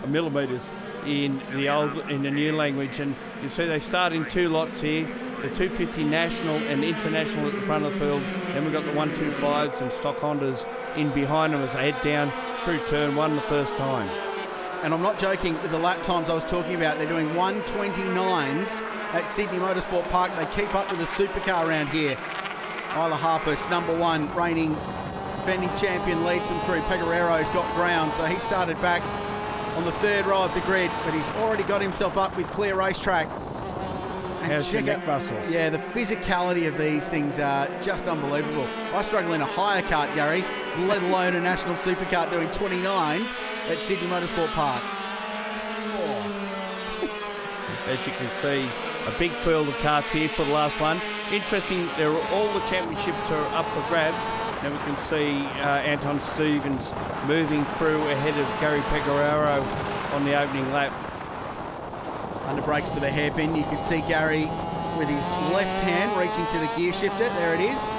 millimetres in the new language. And you see they start in 2 lots here. The 250 national and international at the front of the field. Then we've got the 125s and stock Hondas in behind them as they head down through turn 1 the first time. And I'm not joking with the lap times I was talking about. They're doing 129s at Sydney Motorsport Park. They keep up with the supercar around here. Isla Harpus, number 1, reigning defending champion, leads them through. Pegorero's got ground, so he started back on the third row of the grid, but he's already got himself up with clear racetrack. And how's your neck muscles? Yeah, the physicality of these things are just unbelievable. I struggle in a hire kart, Gary, let alone a national superkart doing 29s at Sydney Motorsport Park. Oh, as you can see, a big field of karts here for the last one. Interesting, all the championships are up for grabs. Now we can see Anton Stevens moving through ahead of Gary Pecoraro on the opening lap. Under brakes for the hairpin. You can see Gary with his left hand reaching to the gear shifter. There it is.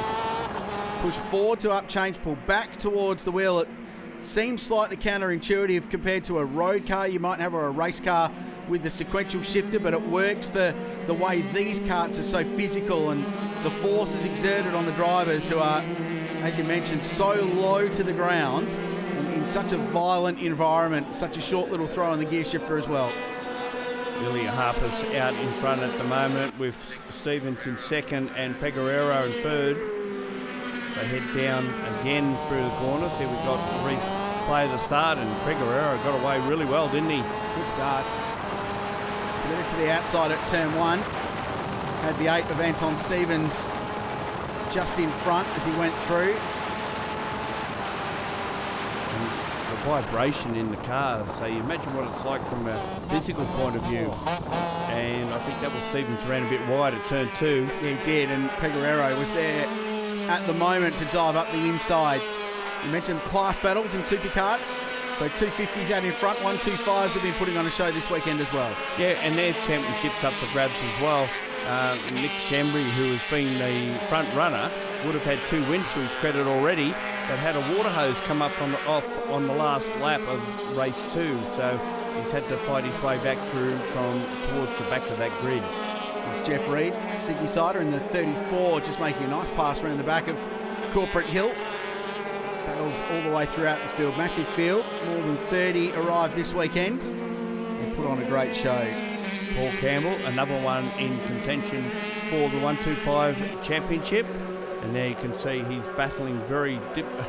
Push forward to up change, pull back towards the wheel. It seems slightly counterintuitive compared to a road car you might have, or a race car with the sequential shifter, but it works for the way these karts are so physical and the force is exerted on the drivers who are, as you mentioned, so low to the ground and in such a violent environment. Such a short little throw on the gear shifter as well. Ilya Harper's out in front at the moment with Stevens in second and Pecoraro in third. They head down again through the corners. Here we've got a replay of the start, and Pecoraro got away really well, didn't he? Good start. Committed to the outside at turn one. Had the 8 of Anton Stevens just in front as he went through. And the vibration in the car, so you imagine what it's like from a physical point of view. And I think that was Stevens ran a bit wide at turn 2. Yeah, he did, and Pecoraro was there at the moment to dive up the inside. You mentioned class battles in superkarts. So 250s out in front, 125s have been putting on a show this weekend as well. Yeah, and their championships up for grabs as well. Nick Chambry, who has been the front runner, would have had 2 wins to his credit already, but had a water hose come up on the last lap of race 2. So he's had to fight his way back through from towards the back of that grid. It's Jeff Reed, Sydney Sider in the 34, just making a nice pass around the back of Corporate Hill. Battles all the way throughout the field. Massive field. More than 30 arrived this weekend and put on a great show. Paul Campbell, another one in contention for the 125 championship. And there you can see he's battling very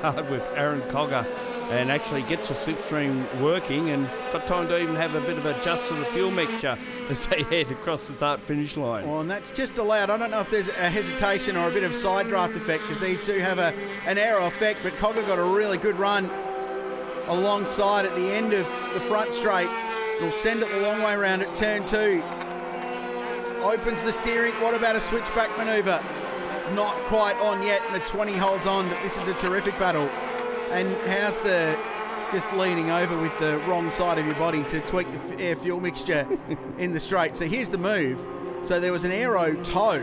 hard with Aaron Cogger, and actually gets the slipstream working and got time to even have a bit of a adjust to the fuel mixture as they head across the start-finish line. Well, and that's just allowed. I don't know if there's a hesitation or a bit of side draft effect, because these do have an aero effect, but Cogger got a really good run alongside at the end of the front straight. It'll send it the long way around at turn 2. Opens the steering. What about a switchback manoeuvre? It's not quite on yet, and the 20 holds on, but this is a terrific battle. And how's the just leaning over with the wrong side of your body to tweak the air fuel mixture in the straight? So here's the move. So there was an aero toe,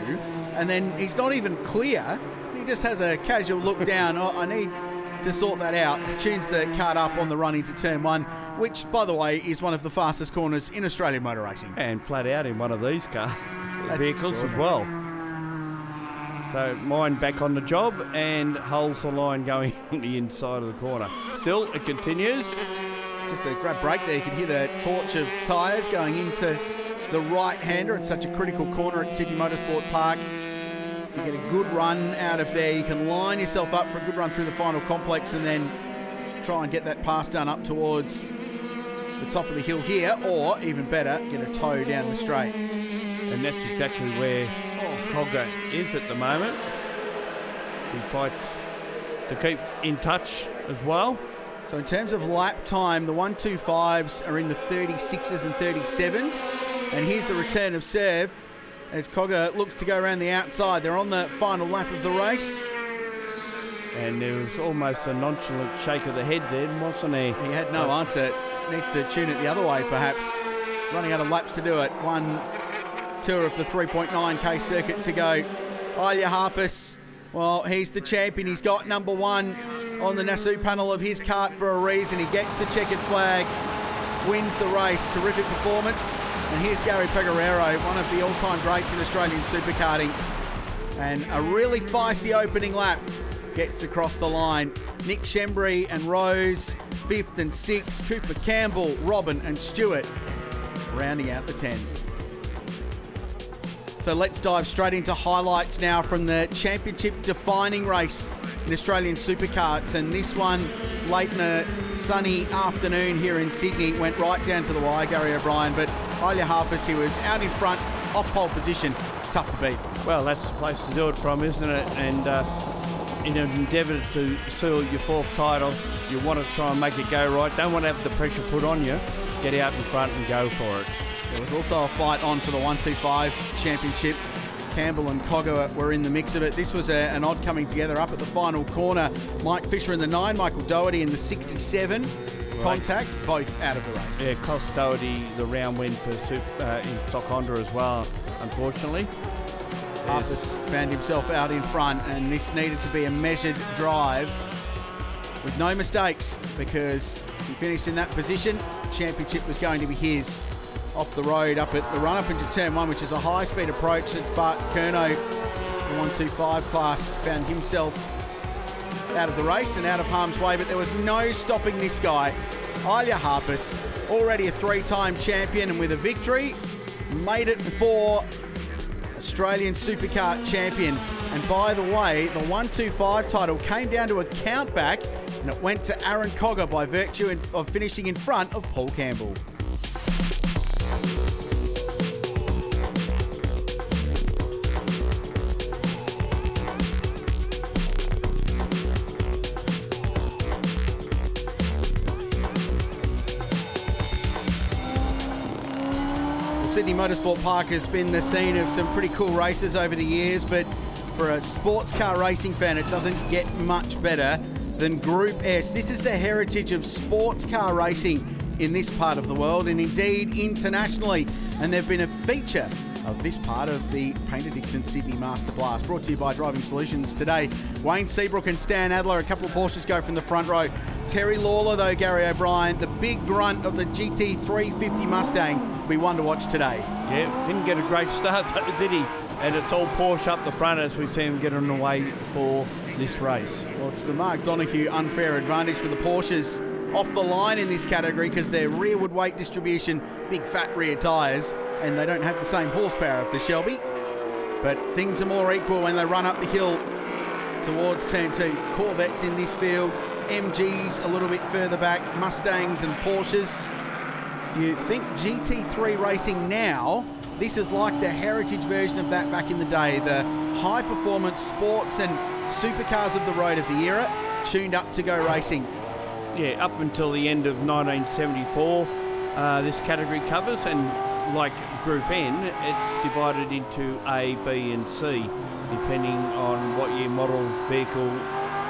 and then he's not even clear. He just has a casual look down. Oh, I need to sort that out. Tunes the kart up on the run into turn 1, which, by the way, is one of the fastest corners in Australian motor racing. And flat out in one of these vehicles as well. So mine back on the job and holds the line going on the inside of the corner. Still, it continues. Just a great break there. You can hear the torch of tyres going into the right-hander. It's such a critical corner at Sydney Motorsport Park. If you get a good run out of there, you can line yourself up for a good run through the final complex and then try and get that pass done up towards the top of the hill here, or even better, get a toe down the straight. And that's exactly where Cogger is at the moment. So he fights to keep in touch as well. So in terms of lap time, the 125s are in the 36s and 37s. And here's the return of serve as Cogger looks to go around the outside. They're on the final lap of the race. And there was almost a nonchalant shake of the head there, wasn't there? He had no answer. Needs to tune it the other way, perhaps. Running out of laps to do it. One tour of the 3.9k circuit to go. Ilya Harpus, well, he's the champion. He's got number 1 on the Nasu panel of his kart for a reason. He gets the checkered flag, wins the race. Terrific performance. And here's Gary Pecoraro, one of the all-time greats in Australian superkarting. And a really feisty opening lap gets across the line. Nick Chembry and Rose, 5th and 6th. Cooper Campbell, Robin and Stewart rounding out the 10. So let's dive straight into highlights now from the championship-defining race in Australian superkarts. And this one, late in a sunny afternoon here in Sydney, went right down to the wire, Gary O'Brien. But Ilya Harpus, he was out in front, off pole position, tough to beat. Well, that's the place to do it from, isn't it? And in an endeavour to seal your 4th title, you want to try and make it go right. Don't want to have the pressure put on you. Get out in front and go for it. There was also a fight on for the 125 championship. Campbell and Cogger were in the mix of it. This was an odd coming together up at the final corner. Mike Fisher in the 9, Michael Doherty in the 67. Contact, both out of the race. Yeah, cost Doherty the round win for in Stock Honda as well, unfortunately. Harpus found himself out in front, and this needed to be a measured drive with no mistakes, because he finished in that position. Championship was going to be his. Off the road up at the run-up into turn 1, which is a high-speed approach. It's Bart Curnow, the 125 class, found himself out of the race and out of harm's way, but there was no stopping this guy. Ilya Harpus, already a 3-time champion, and with a victory, made it for Australian Supercar champion. And by the way, the 125 title came down to a count back, and it went to Aaron Cogger by virtue of finishing in front of Paul Campbell. Sydney Motorsport Park has been the scene of some pretty cool races over the years, but for a sports car racing fan, it doesn't get much better than Group S. This is the heritage of sports car racing in this part of the world, and indeed internationally. And they've been a feature of this part of the Paynter Dixon Sydney Master Blast. Brought to you by Driving Solutions today. Wayne Seabrook and Stan Adler, a couple of Porsches go from the front row. Terry Lawler, though, Gary O'Brien, the big grunt of the GT350 Mustang, will be one to watch today. Yeah, didn't get a great start, did he? And it's all Porsche up the front as we see him get on the way for this race. Well, it's the Mark Donoghue unfair advantage for the Porsches off the line in this category, because their rearward weight distribution, big fat rear tyres, and they don't have the same horsepower of the Shelby. But things are more equal when they run up the hill towards turn 2. Corvettes in this field, MGs a little bit further back, Mustangs and Porsches. If you think GT3 racing now, this is like the heritage version of that back in the day. The high performance sports and supercars of the road of the era, tuned up to go racing. Yeah, up until the end of 1974, this category covers, and like Group N, it's divided into A, B and C, depending on what year model vehicle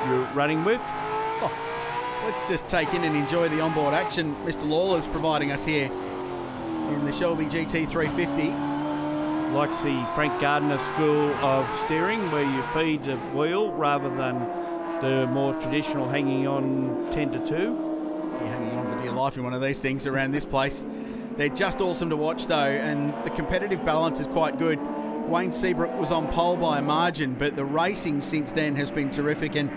you're running with. Let's just take in and enjoy the onboard action Mr. Lawler's providing us here in the Shelby GT350. Likes the Frank Gardner school of steering, where you feed the wheel rather than the more traditional hanging on 10 to 2. You're hanging on for dear life in one of these things around this place. They're just awesome to watch though, and the competitive balance is quite good. Wayne Seabrook was on pole by a margin, but the racing since then has been terrific, and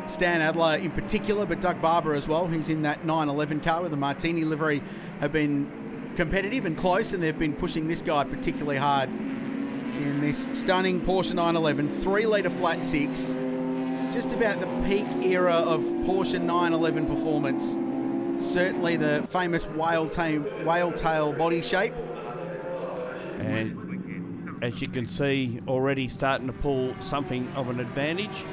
Stan Adler in particular, but Doug Barber as well, who's in that 911 car with the Martini livery, have been competitive and close, and they've been pushing this guy particularly hard in this stunning Porsche 911, 3-litre flat 6. Just about the peak era of Porsche 911 performance. Certainly the famous whale tail body shape. And as you can see, already starting to pull something of an advantage.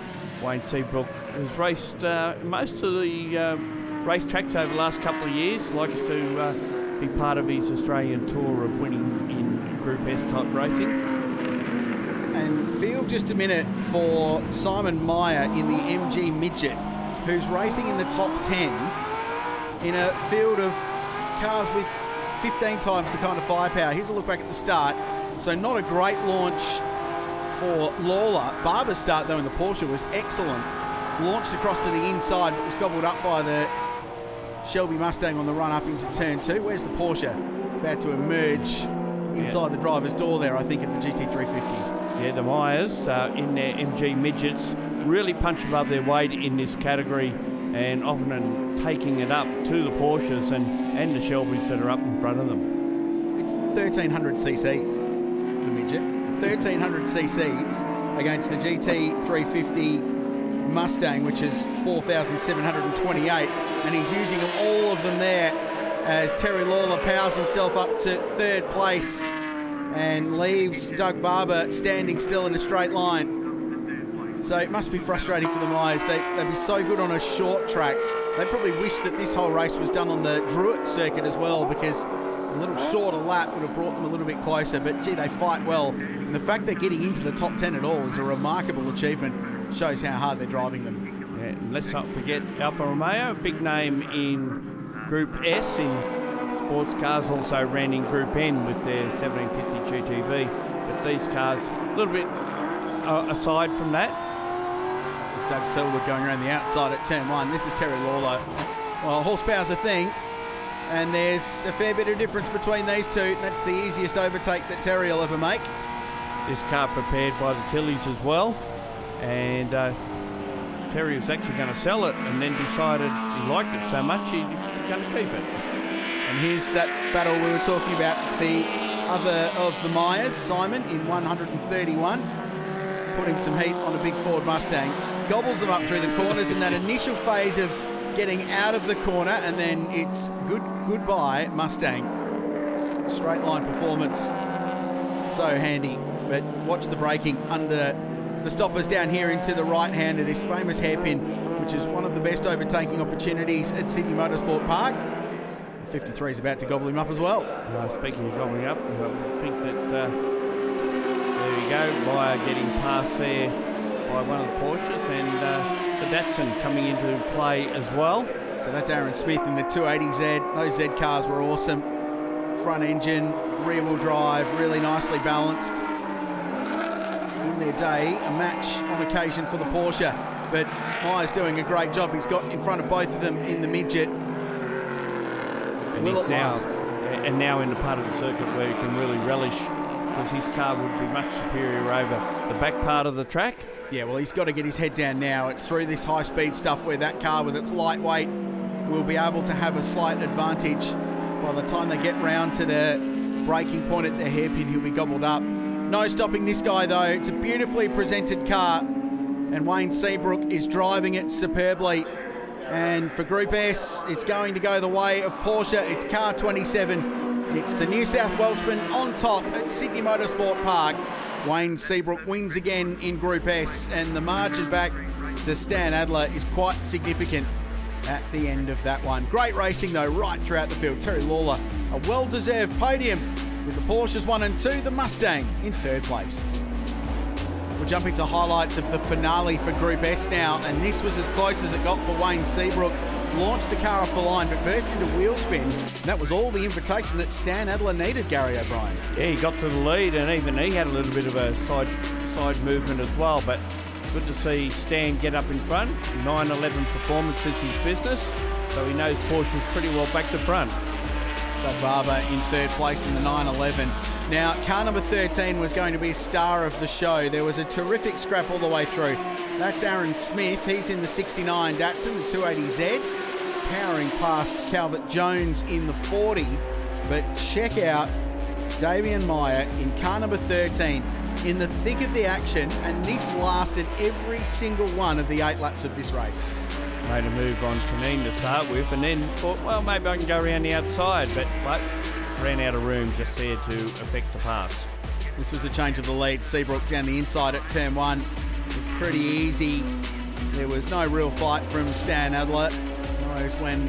Wayne Seabrook has raced most of the race tracks over the last couple of years. Likes to be part of his Australian tour of winning in Group S type racing. And field just a minute for Simon Meyer in the MG Midget, who's racing in the top 10 in a field of cars with 15 times the kind of firepower. Here's a look back at the start. So not a great launch for Lawler. Barber's start though in the Porsche was excellent. Launched across to the inside, but was gobbled up by the Shelby Mustang on the run up into turn 2. Where's the Porsche? About to emerge inside the driver's door there, I think, at the GT350. Yeah, the Myers in their MG Midgets really punch above their weight in this category, and often taking it up to the Porsches and the Shelbys that are up in front of them. It's 1,300 cc's, the Midget. 1,300 cc's against the GT350 Mustang, which is 4,728, and he's using all of them there as Terry Lawler powers himself up to 3rd place and leaves Doug Barber standing still in a straight line. So it must be frustrating for the Myers. They'd be so good on a short track. They probably wish that this whole race was done on the Druitt circuit as well, because A little shorter lap would have brought them a little bit closer, but gee, they fight well. And the fact they're getting into the top 10 at all is a remarkable achievement. Shows how hard they're driving them. Yeah, and let's not forget Alfa Romeo, big name in Group S in sports cars, also ran in Group N with their 1750 GTV. But these cars, a little bit aside from that. There's Doug Selwood going around the outside at turn 1. This is Terry Lawler. Well, horsepower's a thing, and there's a fair bit of difference between these two. That's the easiest overtake that Terry will ever make. This car prepared by the Tillies as well, and Terry was actually going to sell it and then decided he liked it so much he's going to keep it. And here's that battle we were talking about. It's the other of the Myers, Simon, in 131, putting some heat on a big Ford Mustang. Gobbles them up through the corners in that initial phase of getting out of the corner, and then it's goodbye Mustang. Straight line performance, so handy. But watch the braking under the stoppers down here into the right hand of this famous hairpin, which is one of the best overtaking opportunities at Sydney Motorsport Park. 53 is about to gobble him up as well. Speaking of gobbling up, I think that there we go, Meyer getting past there by one of the Porsches, and the Datsun coming into play as well. So that's Aaron Smith in the 280Z. Those Z cars were awesome. Front engine, rear wheel drive, really nicely balanced. In their day, a match on occasion for the Porsche, but Meyer's doing a great job. He's got in front of both of them in the midget. And he's now in the part of the circuit where he can really relish, because his car would be much superior over the back part of the track. Yeah, well, he's got to get his head down now. It's through this high-speed stuff where that car, with its lightweight, will be able to have a slight advantage. By the time they get round to the braking point at the hairpin, he'll be gobbled up. No stopping this guy, though. It's a beautifully presented car, and Wayne Seabrook is driving it superbly. And for Group S, it's going to go the way of Porsche. It's car 27. It's the New South Welshman on top at Sydney Motorsport Park. Wayne Seabrook wins again in Group S, and the margin back to Stan Adler is quite significant at the end of that one. Great racing, though, right throughout the field. Terry Lawler, a well-deserved podium with the Porsches 1 and 2, the Mustang in third place. We'll jump into highlights of the finale for Group S now, and this was as close as it got for Wayne Seabrook. Launched the car off the line, but burst into wheel spin. That was all the invitation that Stan Adler needed, Gary O'Brien. Yeah, he got to the lead, and even he had a little bit of a side movement as well, but good to see Stan get up in front. 9-11 performance is his business, so he knows Porsche's pretty well back to front. Doug Barber in third place in the 911. Now, car number 13 was going to be a star of the show. There was a terrific scrap all the way through. That's Aaron Smith. He's in the 69 Datsun, the 280Z, powering past Calvert Jones in the 40. But check out Damien Meyer in car number 13 in the thick of the action, and this lasted every single one of the 8 laps of this race. Made a move on Canine to start with, and then thought, well, maybe I can go around the outside, but ran out of room just there to effect the pass. This was a change of the lead. Seabrook down the inside at turn 1. It was pretty easy. There was no real fight from Stan Adler. Knows when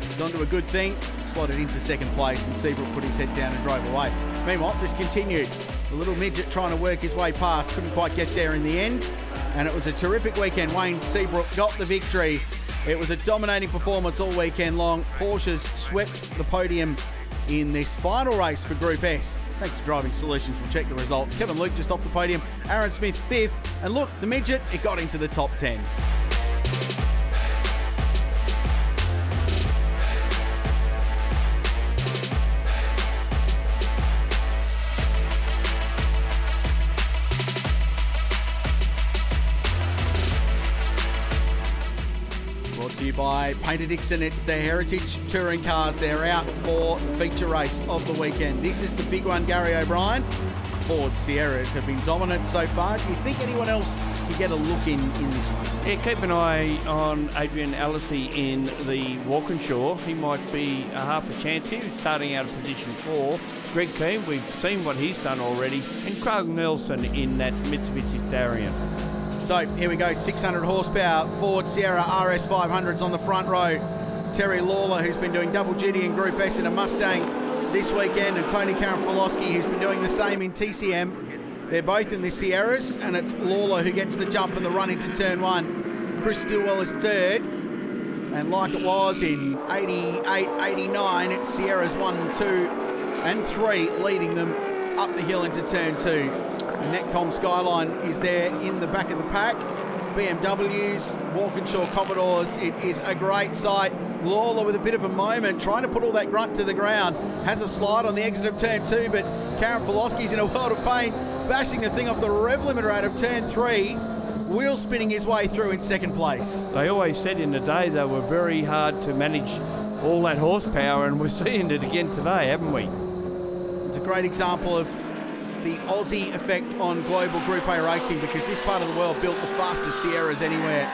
he's onto a good thing, slotted into second place, and Seabrook put his head down and drove away. Meanwhile, this continued. The little midget trying to work his way past, couldn't quite get there in the end. And it was a terrific weekend. Wayne Seabrook got the victory. It was a dominating performance all weekend long. Porsches swept the podium in this final race for Group S. Thanks to Driving Solutions. We'll check the results. Kevin Luke just off the podium. Aaron Smith 5th. And look, the midget, it got into the top 10. By Paynter Dixon. It's the Heritage Touring cars. They're out for the feature race of the weekend. This is the big one, Gary O'Brien. Ford Sierras have been dominant so far. Do you think anyone else can get a look in this one? Yeah, keep an eye on Adrian Alesi in the Walkinshaw. He might be a half a chance here. He's starting out of position 4. Greg Keane, we've seen what he's done already. And Craig Nelson in that Mitsubishi Starion. So here we go, 600 horsepower Ford Sierra RS 500s on the front row. Terry Lawler, who's been doing double duty in Group S in a Mustang, this weekend, and Tony Karafalowski, who's been doing the same in TCM. They're both in the Sierras, and it's Lawler who gets the jump and the run into turn 1. Chris Stillwell is third, and like it was in 88, 89, it's Sierras 1, 2 and 3 leading them up the hill into turn 2. The Netcom Skyline is there in the back of the pack. BMWs, Walkinshaw Commodores, it is a great sight. Lawler with a bit of a moment, trying to put all that grunt to the ground. Has a slide on the exit of turn 2, but Karafalowski's in a world of pain, bashing the thing off the rev limiter out of turn 3, wheel spinning his way through in second place. They always said in the day they were very hard to manage all that horsepower, and we're seeing it again today, haven't we? It's a great example of the Aussie effect on global Group A racing, because this part of the world built the fastest Sierras anywhere.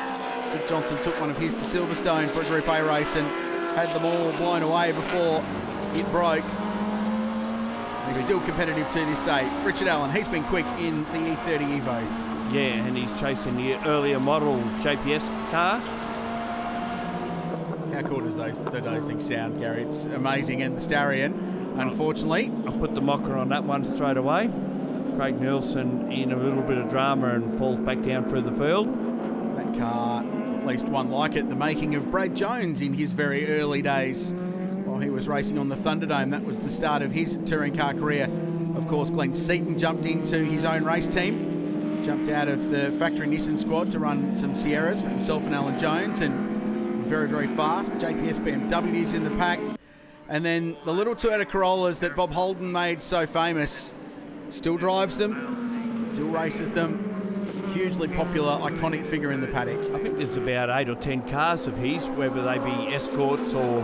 Dick Johnson took one of his to Silverstone for a Group A race and had them all blown away before it broke. They're still competitive to this day. Richard Allen, he's been quick in the E30 Evo. Yeah, and he's chasing the earlier model JPS car. How cool does those things sound, Gary? It's amazing. And the Starion, unfortunately. I put the mocker on that one straight away. Craig Nielsen in a little bit of drama and falls back down through the field. That car, at least one like it, the making of Brad Jones in his very early days while he was racing on the Thunderdome. That was the start of his touring car career. Of course, Glenn Seaton jumped into his own race team, jumped out of the factory Nissan squad to run some Sierras for himself and Alan Jones, and very, very fast. JPS BMWs in the pack. And then the little Toyota Corollas that Bob Holden made so famous. Still drives them, still races them. Hugely popular, iconic figure in the paddock. I think there's about 8 or 10 cars of his, whether they be Escorts or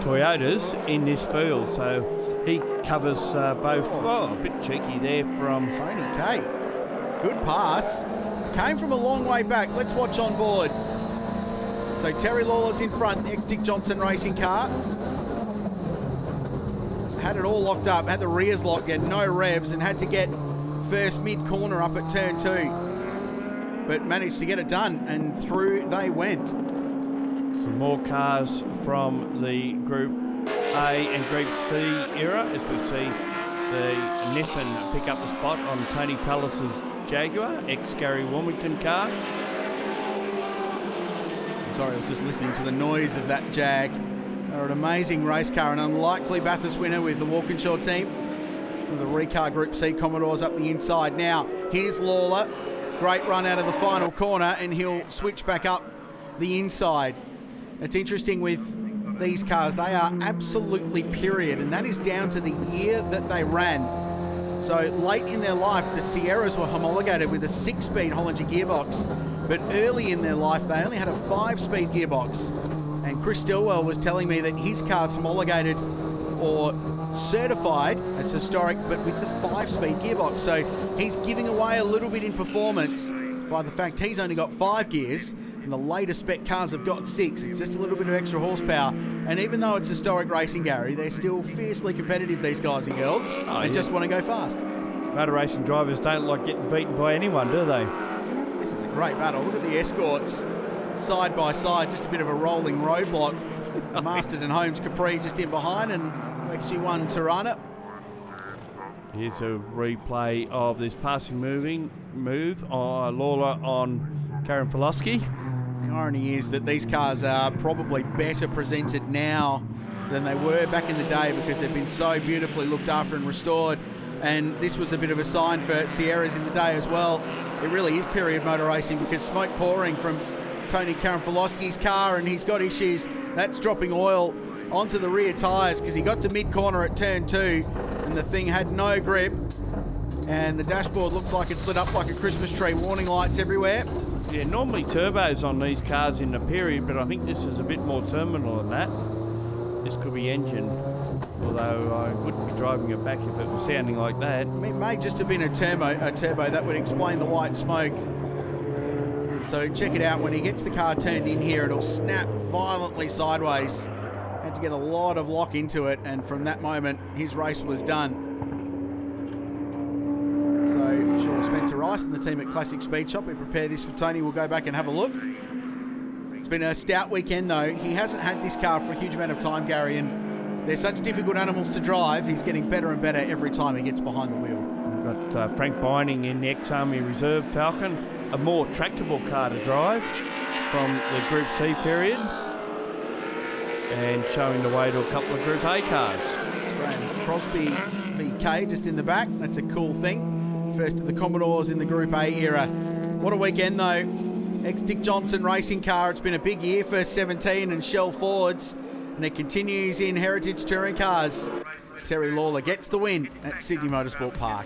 Toyotas, in this field. So he covers both. Oh, a bit cheeky there from Tony K. Good pass. Came from a long way back. Let's watch on board. So Terry Lawler's in front, the ex-Dick Johnson racing car. Had it all locked up, had the rears locked, had no revs, and had to get first mid-corner up at turn 2. But managed to get it done, and through they went. Some more cars from the Group A and Group C era, as we see the Nissan pick up the spot on Tony Pallas's Jaguar, ex-Gary Wilmington car. I'm sorry, I was just listening to the noise of that Jag. They're an amazing race car, an unlikely Bathurst winner with the Walkinshaw team. The Recar Group C Commodores up the inside. Now, here's Lawler. Great run out of the final corner, and he'll switch back up the inside. It's interesting with these cars, they are absolutely period, and that is down to the year that they ran. So late in their life, the Sierras were homologated with a 6-speed Hollinger gearbox, but early in their life, they only had a 5-speed gearbox. And Chris Stillwell was telling me that his car's homologated or certified as historic, but with the 5-speed gearbox. So he's giving away a little bit in performance by the fact he's only got 5 gears, and the later spec cars have got 6. It's just a little bit of extra horsepower. And even though it's historic racing, Gary, they're still fiercely competitive, these guys and girls, and just want to go fast. Motor racing drivers don't like getting beaten by anyone, do they? This is a great battle. Look at the Escorts side by side, just a bit of a rolling roadblock. Marston and Holmes Capri just in behind, and XG1 Tirana. Here's a replay of this passing move on Lawler on Karafalowski. The irony is that these cars are probably better presented now than they were back in the day, because they've been so beautifully looked after and restored. And this was a bit of a sign for Sierras in the day as well. It really is period motor racing, because smoke pouring from Tony Karafalowski's car, and he's got issues. That's dropping oil onto the rear tyres, because he got to mid-corner at turn 2 and the thing had no grip, and the dashboard looks like it's lit up like a Christmas tree. Warning lights everywhere. Yeah, normally turbos on these cars in the period, but I think this is a bit more terminal than that. This could be engine, although I wouldn't be driving it back if it was sounding like that. It may just have been a turbo. That would explain the white smoke. So check it out. When he gets the car turned in here, it'll snap violently sideways. Had to get a lot of lock into it, and from that moment, his race was done. So sure, Spencer Rice and the team at Classic Speed Shop, we prepare this for Tony. We'll go back and have a look. It's been a stout weekend, though. He hasn't had this car for a huge amount of time, Gary, and They're such difficult animals to drive. He's getting better and better every time he gets behind the wheel. We've got Frank Binding in the ex-Army Reserve Falcon, a more tractable car to drive from the Group C period, and showing the way to a couple of Group A cars. It's Graham Crosby VK just in the back. That's a cool thing. First of the Commodores in the Group A era. What a weekend though. Ex-Dick Johnson racing car. It's been a big year for 17 and Shell Fords, and it continues in Heritage Touring Cars. Terry Lawler gets the win at Sydney Motorsport Park.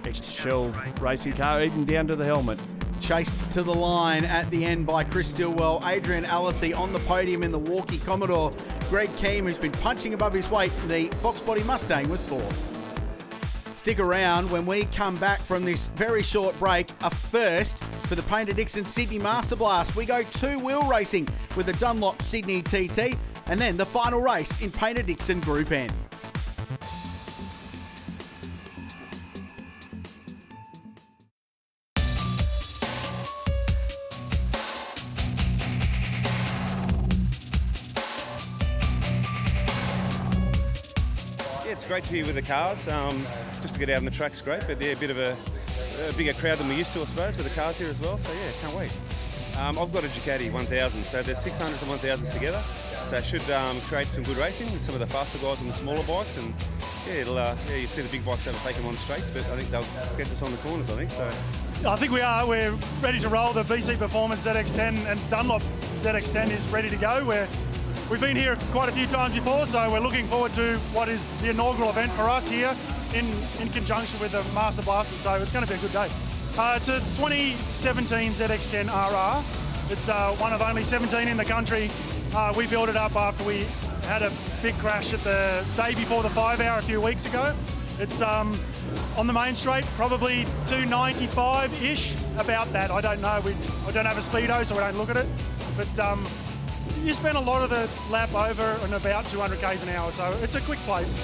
Ex-Shell racing car, even down to the helmet. Chased to the line at the end by Chris Stillwell. Adrian Allisey on the podium in the Walkie Commodore. Greg Keem, who's been punching above his weight in the Fox Body Mustang, was fourth. Stick around when we come back from this very short break. A first for the Paynter Dixon Sydney Master Blast. We go two-wheel racing with the Dunlop Sydney TT, and then the final race in Paynter Dixon Group N. It's great to be with the cars. Just to get out on the track's great, but yeah, a bit of a bigger crowd than we're used to, I suppose, with the cars here as well. So yeah, can't wait. I've got a Ducati 1000, so there's 600s and 1000s together. So it should create some good racing with some of the faster guys on the smaller bikes, and yeah, it'll you see the big bikes have to take them on the straights, but I think they'll get us on the corners. I think so. I think we are. We're ready to roll. The VC Performance ZX10 and Dunlop ZX10 is ready to go. We've been here quite a few times before, so we're looking forward to what is the inaugural event for us here in conjunction with the Master Blaster, so it's going to be a good day. It's a 2017 ZX10 RR. It's one of only 17 in the country. We built it up after we had a big crash at the day before the 5 hour a few weeks ago. It's on the main straight, probably 295-ish, about that. I don't know. I don't have a speedo, so we don't look at it. But you spend a lot of the lap over and about 200 k's an hour, so it's a quick place.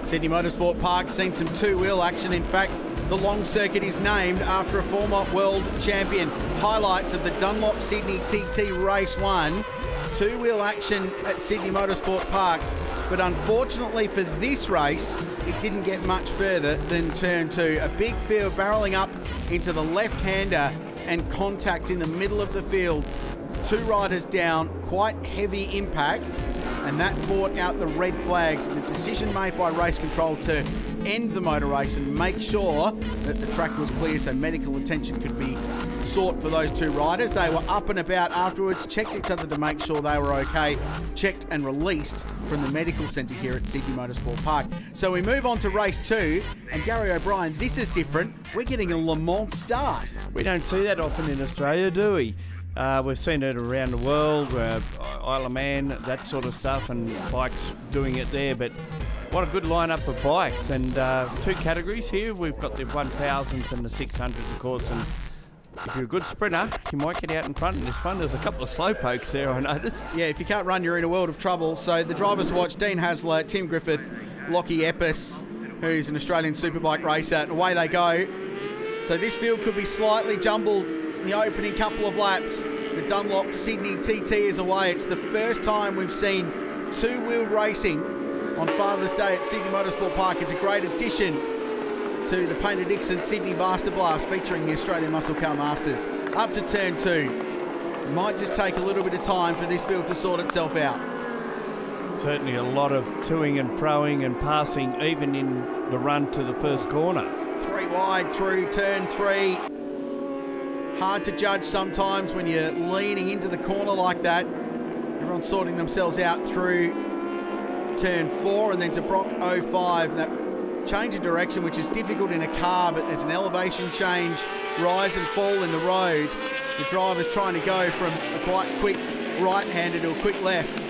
Sydney Motorsport Park seen some two-wheel action. In fact, the long circuit is named after a former world champion. Highlights of the Dunlop Sydney TT Race 1. Two-wheel action at Sydney Motorsport Park. But unfortunately for this race, it didn't get much further than turn 2. A big field barreling up into the left-hander and contact in the middle of the field. Two riders down, quite heavy impact, and that brought out the red flags. The decision made by race control to end the motor race and make sure that the track was clear so medical attention could be sought for those two riders. They were up and about afterwards, checked each other to make sure they were okay, checked and released from the medical centre here at Sydney Motorsport Park. So we move on to race 2, and Gary O'Brien, this is different. We're getting a Le Mans start. We don't see that often in Australia, do we? We've seen it around the world, Isle of Man, that sort of stuff, and bikes doing it there. But what a good lineup of bikes, and two categories here. We've got the 1000s and the 600s, of course. And if you're a good sprinter, you might get out in front in this one. There's a couple of slow pokes there, I noticed. Yeah, if you can't run, you're in a world of trouble. So the drivers to watch: Dean Hasler, Tim Griffith, Lockie Epps, who's an Australian superbike racer, and away they go. So this field could be slightly jumbled in the opening couple of laps. The Dunlop Sydney TT is away. It's the first time we've seen two-wheel racing on Father's Day at Sydney Motorsport Park. It's a great addition to the Paynter Dixon Sydney Master Blast featuring the Australian Muscle Car Masters. Up to turn 2. It might just take a little bit of time for this field to sort itself out. Certainly a lot of toing and froing and passing, even in the run to the first corner. 3 wide through turn 3. Hard to judge sometimes when you're leaning into the corner like that. Everyone's sorting themselves out through turn 4 and then to Brock 05. That change of direction, which is difficult in a car, but there's an elevation change, rise and fall in the road. The driver's trying to go from a quite quick right-hander to a quick left.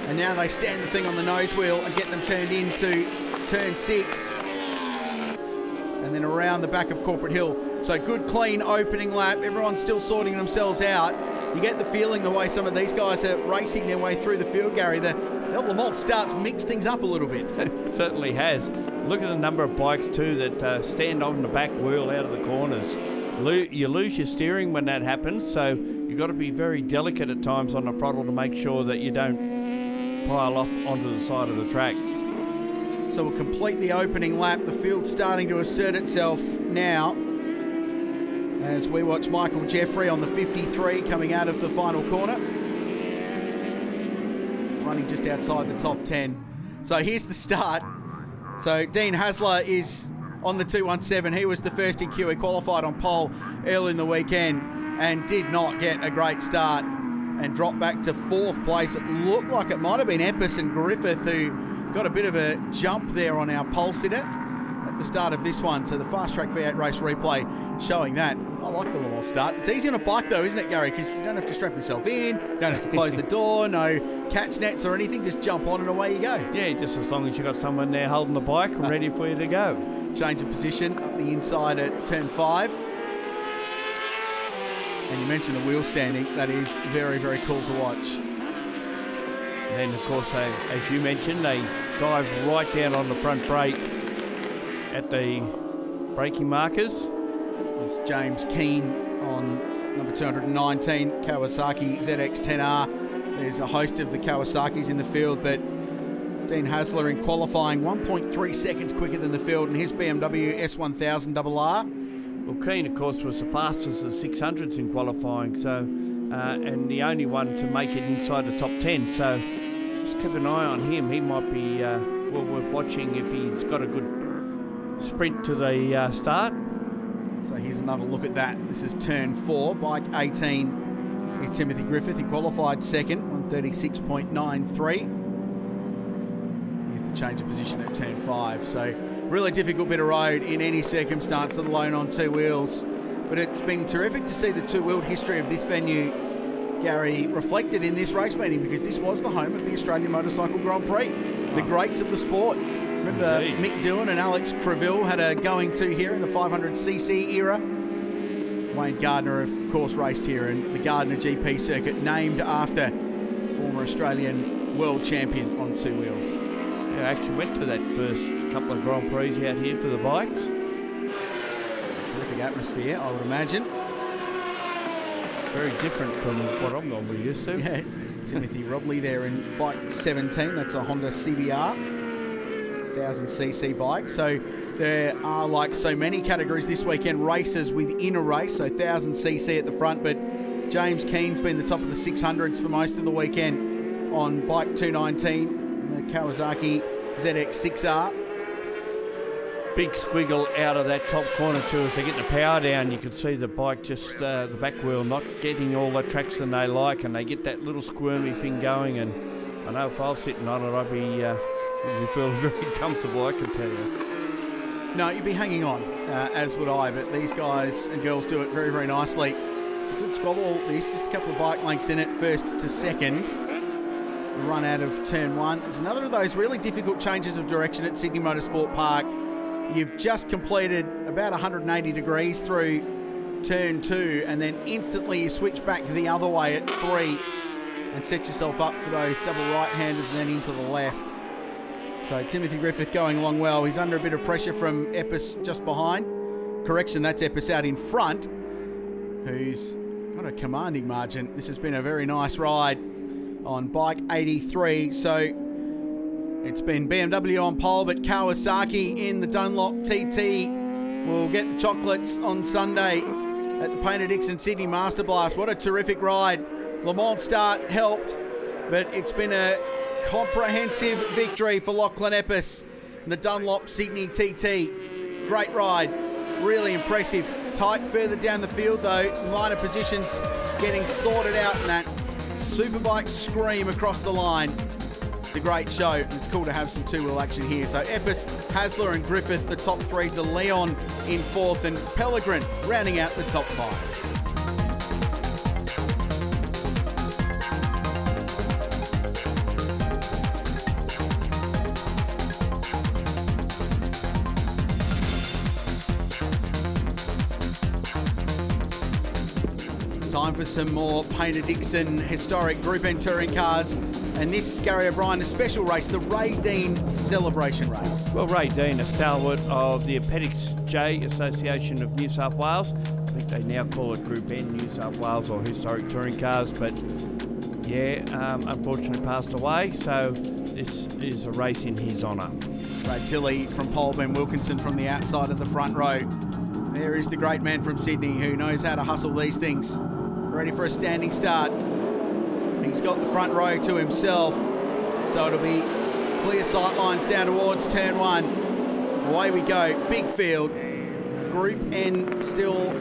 And now they stand the thing on the nose wheel and get them turned into turn 6. And then around the back of Corporate Hill. So good, clean opening lap. Everyone's still sorting themselves out. You get the feeling the way some of these guys are racing their way through the field, Gary. The Le Mans starts mix things up a little bit. Certainly has. Look at the number of bikes too that stand on the back wheel out of the corners. You lose your steering when that happens, so you've you've got to be very delicate at times on the throttle to make sure that you don't pile off onto the side of the track. So we'll complete the opening lap. The field's starting to assert itself now as we watch Michael Jeffrey on the 53 coming out of the final corner. Running just outside the top 10. So here's the start. So Dean Hasler is on the 217. He was the first in queue. He qualified on pole early in the weekend and did not get a great start and dropped back to 4th place. It looked like it might have been Epps and Griffith who got a bit of a jump there on our pole sitter at the start of this one. So the Fast Track V8 race replay showing that. I like the Le Mans start. It's easy on a bike though, isn't it, Gary? Because you don't have to strap yourself in, you don't have to close the door, no catch nets or anything. Just jump on and away you go. Yeah, just as long as you've got someone there holding the bike and ready for you to go. Change of position up the inside at turn 5. And you mentioned the wheel standing. That is very, very cool to watch. And then, of course, as you mentioned, they dive right down on the front brake at the braking markers. It's James Keane on number 219, Kawasaki ZX-10R. There's a host of the Kawasaki's in the field, but Dean Hasler in qualifying 1.3 seconds quicker than the field in his BMW S1000RR. Well, Keane, of course, was the fastest of 600s in qualifying, so and the only one to make it inside the top 10. So just keep an eye on him. He might be well worth watching if he's got a good sprint to the start. So here's another look at that. This is turn 4, bike 18 is Timothy Griffith. He qualified second, 136.93. Here's the change of position at turn 5. So really difficult bit of road in any circumstance, let alone on two wheels. But it's been terrific to see the two-wheeled history of this venue, Gary, reflected in this race meeting, because this was the home of the Australian Motorcycle Grand Prix, the greats of the sport. Remember, Indeed. Mick Doohan and Alex Creville had a going to here in the 500cc era. Wayne Gardner, of course, raced here in the Gardner GP circuit, named after former Australian world champion on two wheels. Yeah, I actually went to that first couple of Grand Prix out here for the bikes. Terrific atmosphere, I would imagine. Very different from what I'm normally used to. Yeah, Timothy Rodley there in bike 17. That's a Honda CBR, 1000cc bike. So there are, like so many categories this weekend, races within a race. So 1000cc at the front, but James Keane's been the top of the 600s for most of the weekend on bike 219, the Kawasaki ZX-6R. Big squiggle out of that top corner too. As they get the power down, you can see the bike just, the back wheel not getting all the traction they like, and they get that little squirmy thing going. And I know if I was sitting on it, I'd be feeling very comfortable, I can tell you. No, you'd be hanging on, as would I, but these guys and girls do it very, very nicely. It's a good squabble, this, just a couple of bike lengths in it, first to second. The run out of turn 1. It's another of those really difficult changes of direction at Sydney Motorsport Park. You've just completed about 180 degrees through turn 2, and then instantly you switch back the other way at 3 and set yourself up for those double right-handers and then into the left. So Timothy Griffith going along well. He's under a bit of pressure from Epps just behind. Correction, that's Epps out in front, who's got a commanding margin. This has been a very nice ride on bike 83. So it's been BMW on pole, but Kawasaki in the Dunlop TT will get the chocolates on Sunday at the Paynter Dixon Sydney Master Blast. What a terrific ride. Le Mans start helped, but it's been a comprehensive victory for Lachlan Epps in the Dunlop Sydney TT. Great ride, really impressive. Tight further down the field though, minor positions getting sorted out in that superbike scream across the line. It's a great show. It's cool to have some two-wheel action here. So Epps, Hasler and Griffith, the top 3, De Leon in 4th, and Pellegrin rounding out the top 5. Time for some more Paynter Dixon historic Group N touring cars. And this, Gary O'Brien, a special race, the Ray Dean Celebration Race. Well, Ray Dean, a stalwart of the Appendix J Association of New South Wales, I think they now call it Group N, New South Wales, or Historic Touring Cars, but yeah, unfortunately passed away, so this is a race in his honour. Brad Tilley from pole, Ben Wilkinson from the outside of the front row. There is the great man from Sydney who knows how to hustle these things. Ready for a standing start. He's got the front row to himself, so it'll be clear sight lines down towards turn 1. Away we go, big field. Group N still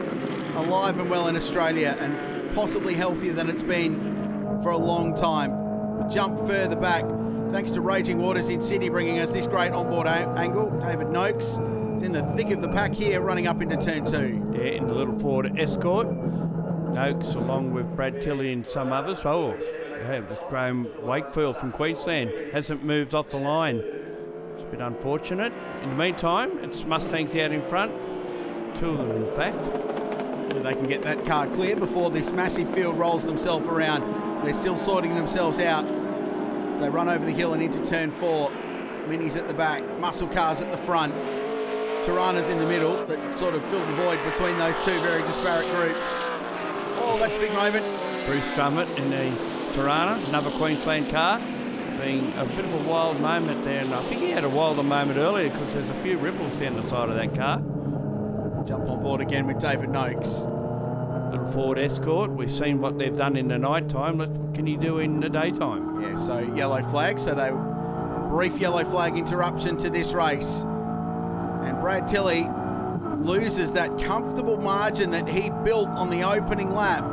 alive and well in Australia and possibly healthier than it's been for a long time. We jump further back thanks to Raging Waters in Sydney bringing us this great onboard angle. David Noakes is in the thick of the pack here running up into turn 2. Yeah, in the little Ford Escort. Noakes along with Brad Tilley and some others. Oh, yeah, just Graham Wakefield from Queensland hasn't moved off the line. It's a bit unfortunate. In the meantime, it's Mustangs out in front. 2 of them, in fact. Hopefully they can get that car clear before this massive field rolls themselves around. They're still sorting themselves out as they run over the hill and into turn 4. Minis at the back, muscle cars at the front. Tirana's in the middle that sort of filled the void between those two very disparate groups. Oh, that's a big moment. Bruce Drummond in the Tirana, another Queensland car, being a bit of a wild moment there, and I think he had a wilder moment earlier because there's a few ripples down the side of that car. Jump on board again with David Noakes. Little Ford Escort, we've seen what they've done in the night time. What can you do in the daytime? Yeah, so yellow flag, so they brief yellow flag interruption to this race. And Brad Tilley loses that comfortable margin that he built on the opening lap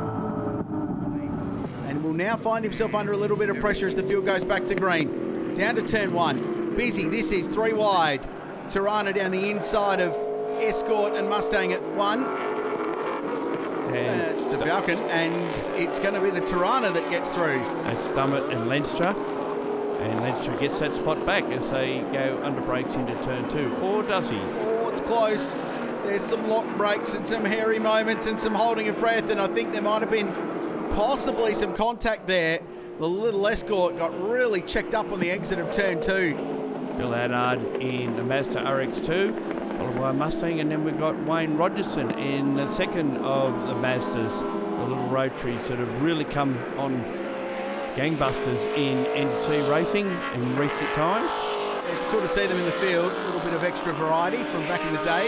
and will now find himself under a little bit of pressure as the field goes back to green. Down to turn 1. Busy, this is 3 wide. Tirana down the inside of Escort and Mustang at 1. It's a Falcon, and it's going to be the Tirana that gets through. That's Dummett and Lenstra. And Lenstra gets that spot back as they go under brakes into turn 2. Or does he? Oh, it's close. There's some lock brakes and some hairy moments and some holding of breath, and I think there might have been possibly some contact there. The little Escort got really checked up on the exit of turn 2. Bill Adard in the Mazda RX-2, followed by Mustang, and then we've got Wayne Rogerson in the second of the Mazdas, the little rotaries that have really come on gangbusters in NC racing in recent times. It's cool to see them in the field, a little bit of extra variety from back in the day.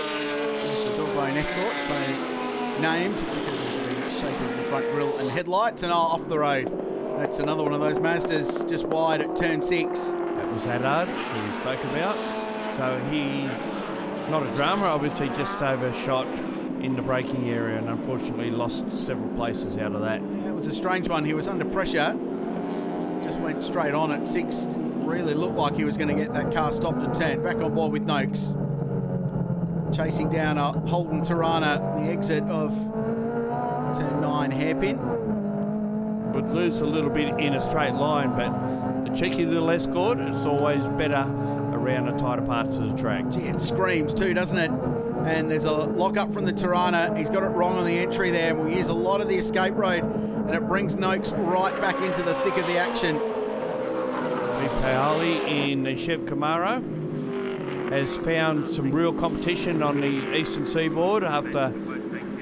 There's the Dogbone Escort, so named because of the shape of the front grille and headlights, and off the road. That's another one of those Mazdas just wide at turn 6. That was Adard, who we spoke about. So he's not a drama, obviously just overshot in the braking area and unfortunately lost several places out of that. Yeah, it was a strange one. He was under pressure, just went straight on at 6. Didn't really look like he was going to get that car stopped and turned. Back on board with Noakes. Chasing down a Holden Tirana, the exit of turn 9 hairpin. Would lose a little bit in a straight line, but the cheeky little Escort, it's always better around the tighter parts of the track. Gee, it screams too, doesn't it? And there's a lock up from the Tirana. He's got it wrong on the entry there, and we'll use a lot of the escape road, and it brings Noakes right back into the thick of the action. Pete Paoli in the Chev Camaro has found some real competition on the eastern seaboard after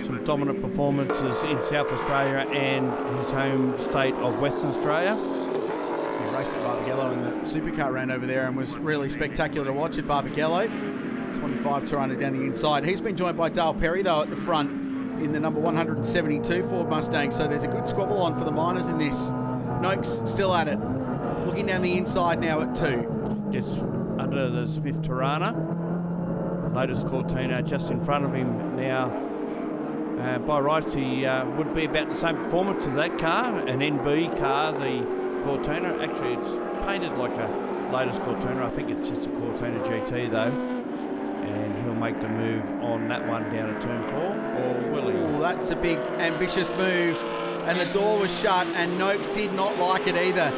some dominant performances in South Australia and his home state of Western Australia. He raced at Barbagallo in the supercar round over there and was really spectacular to watch at Barbagallo. 25 Tirana down the inside. He's been joined by Dale Perry though at the front in the number 172 Ford Mustang, so there's a good squabble on for the minors in this. Noakes still at it. Looking down the inside now at 2. Gets under the Smith Tirana. Lotus Cortina just in front of him now. By rights, he would be about the same performance as that car, an NB car, the Cortina. Actually, it's painted like a Lotus Cortina. I think it's just a Cortina GT though. And he'll make the move on that one down to turn 4, or will he? Oh, that's a big, ambitious move. And the door was shut, and Noakes did not like it either.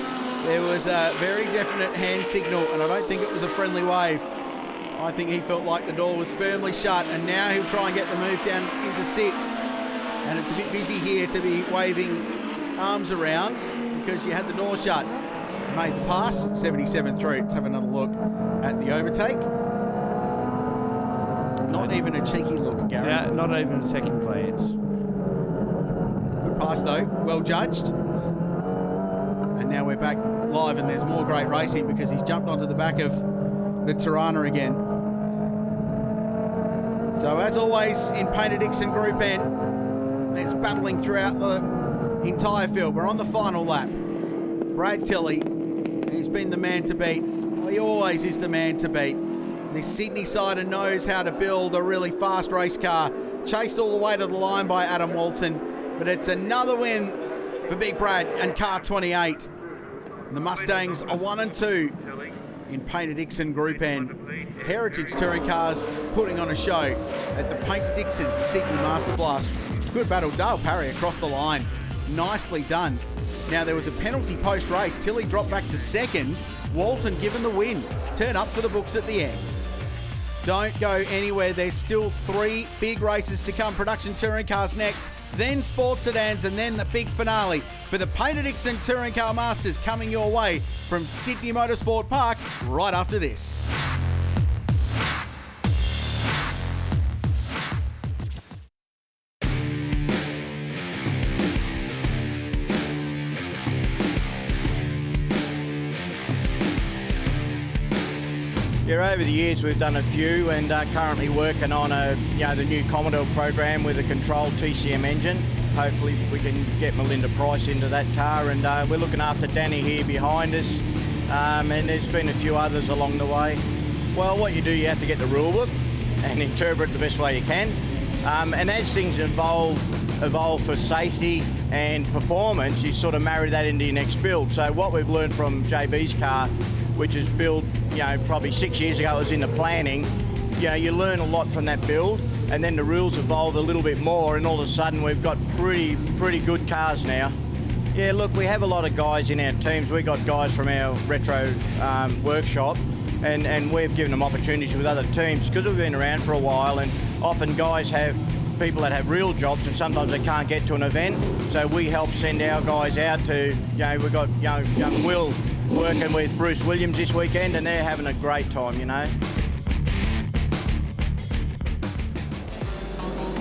There was a very definite hand signal, and I don't think it was a friendly wave. I think he felt like the door was firmly shut, and now he'll try and get the move down into 6. And it's a bit busy here to be waving arms around because you had the door shut. Made the pass, 77 through. Let's have another look at the overtake. Not even a cheeky look, Gary. Yeah, not even a second glance. Good pass though, well judged. And now we're back live and there's more great racing because he's jumped onto the back of the Tirana again. So as always in Paynter Dixon Group N, there's battling throughout the entire field. We're on the final lap. Brad Tilley, he's been the man to beat. He always is the man to beat. This Sydney sider knows how to build a really fast race car. Chased all the way to the line by Adam Walton, but it's another win for Big Brad and car 28. And the Mustangs are 1 and 2 in Paynter Dixon Group N. Heritage Touring Cars putting on a show at the Paynter Dixon Sydney Master Blast. Good battle, Dale Parry across the line. Nicely done. Now there was a penalty post-race. Tilley dropped back to second. Walton given the win. Turn up for the books at the end. Don't go anywhere. There's still 3 big races to come. Production Touring Cars next, then Sports Sedans, and then the big finale for the Paynter Dixon Touring Car Masters coming your way from Sydney Motorsport Park right after this. Yeah, over the years we've done a few and currently working on the new Commodore program with a controlled TCM engine. Hopefully we can get Melinda Price into that car, and we're looking after Danny here behind us, and there's been a few others along the way. Well, what you do, you have to get the rule book and interpret the best way you can, and as things evolve for safety and performance, you sort of marry that into your next build. So what we've learned from JB's car, which is built, probably 6 years ago, it was in the planning. You learn a lot from that build, and then the rules evolve a little bit more, and all of a sudden we've got pretty good cars now. Yeah, look, we have a lot of guys in our teams. We've got guys from our retro workshop, and we've given them opportunities with other teams because we've been around for a while, and often guys have people that have real jobs and sometimes they can't get to an event, so we help send our guys out to, we've got young Will working with Bruce Williams this weekend, and they're having a great time,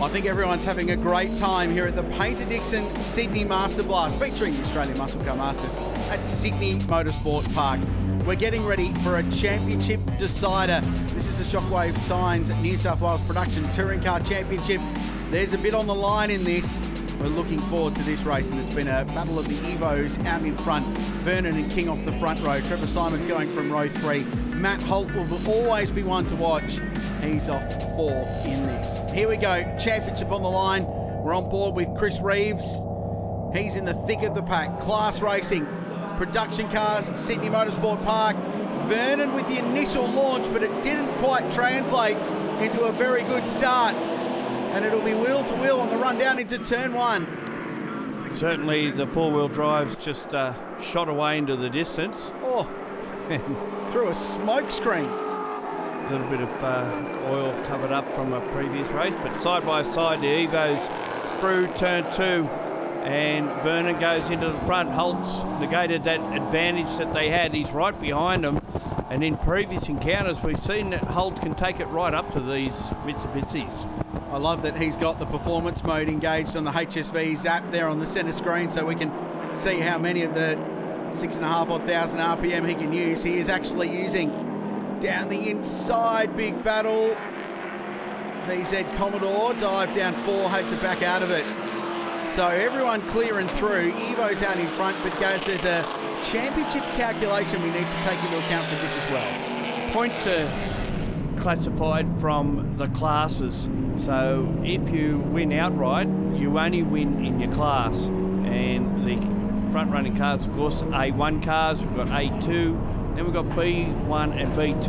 I think everyone's having a great time here at the Paynter Dixon Sydney Master Blast, featuring the Australian Muscle Car Masters at Sydney Motorsport Park. We're getting ready for a championship decider. This is the Shockwave Signs New South Wales Production Touring Car Championship. There's a bit on the line in this. We're looking forward to this race, and it's been a battle of the Evos out in front. Vernon and King off the front row. Trevor Simon's going from row 3. Matt Holt will always be one to watch. He's off 4th in this. Here we go, championship on the line. We're on board with Chris Reeves. He's in the thick of the pack. Class racing, production cars, Sydney Motorsport Park. Vernon with the initial launch, but it didn't quite translate into a very good start. And it'll be wheel to wheel on the run down into turn 1. Certainly the four-wheel drive's just shot away into the distance. Oh, through a smoke screen. A little bit of oil covered up from a previous race, but side by side the Evos through turn 2, and Vernon goes into the front. Holt's negated that advantage that they had. He's right behind them, and in previous encounters we've seen that Holt can take it right up to these Mitsubishis. I love that he's got the performance mode engaged on the HSV Zap there on the centre screen, so we can see how many of the 6,500 RPM he can use. He is actually using down the inside. Big battle. VZ Commodore dive down 4, had to back out of it. So everyone clearing through. Evo's out in front, but guys, there's a championship calculation we need to take into account for this as well. Points are classified from the classes, so if you win outright, you only win in your class. And the front running cars, of course, A1 cars, we've got A2, then we've got B1 and B2,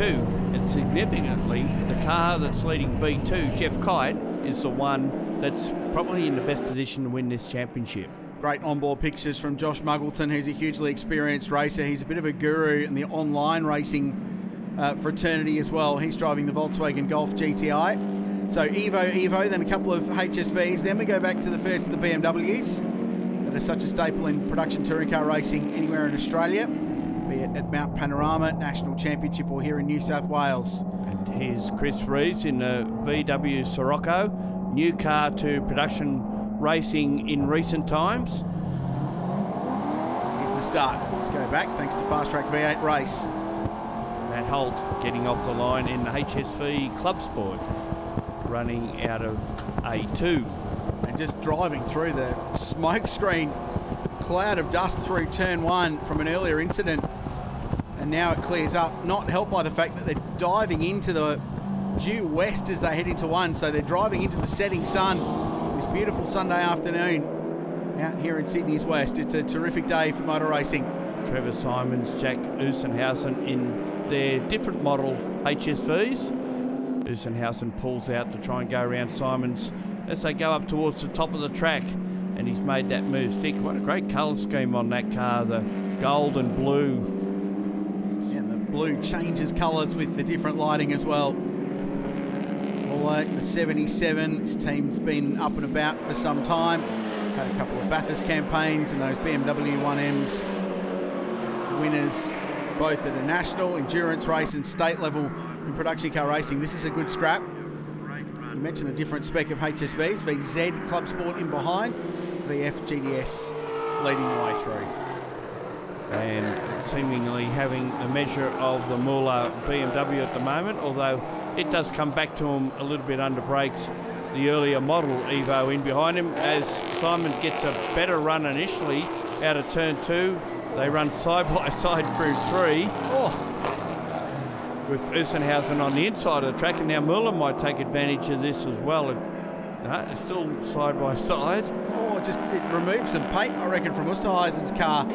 and significantly the car that's leading B2, Jeff Kite, is the one that's probably in the best position to win this championship. Great onboard pictures from Josh Muggleton, who's a hugely experienced racer. He's a bit of a guru in the online racing fraternity as well. He's driving the Volkswagen Golf GTI. So Evo, then a couple of HSVs. Then we go back to the first of the BMWs that are such a staple in production touring car racing anywhere in Australia. be it at Mount Panorama National Championship or here in New South Wales. And here's Chris Reeves in the VW Sirocco, new car to production racing in recent times. Here's the start. Let's go back thanks to Fast Track V8 Race. Matt Holt getting off the line in the HSV Club Sport, running out of A2. And just driving through the smoke screen cloud of dust through turn 1 from an earlier incident. And now it clears up, not helped by the fact that they're diving into the due west as they head into 1. So they're driving into the setting sun this beautiful Sunday afternoon out here in Sydney's west. It's a terrific day for motor racing. Trevor Simons, Jack Usenhausen in their different model HSVs. Usenhausen pulls out to try and go around Simons as they go up towards the top of the track, and he's made that move stick. What a great colour scheme on that car, the gold and blue. And the blue changes colours with the different lighting as well. Muller in the 77, this team's been up and about for some time. Had a couple of Bathurst campaigns and those BMW 1Ms. Winners both at a national endurance race and state level in production car racing. This is a good scrap. You mentioned the different spec of HSVs. VZ Club Sport in behind, VF GDS leading the way through. And seemingly having a measure of the Muller BMW at the moment, although it does come back to him a little bit under brakes. The earlier model Evo in behind him as Simon gets a better run initially out of turn 2. They run side by side through 3. With Usenhausen on the inside of the track, and now Muller might take advantage of this as well. It's still side by side. Just it removed some paint, I reckon, from Usterheisen's car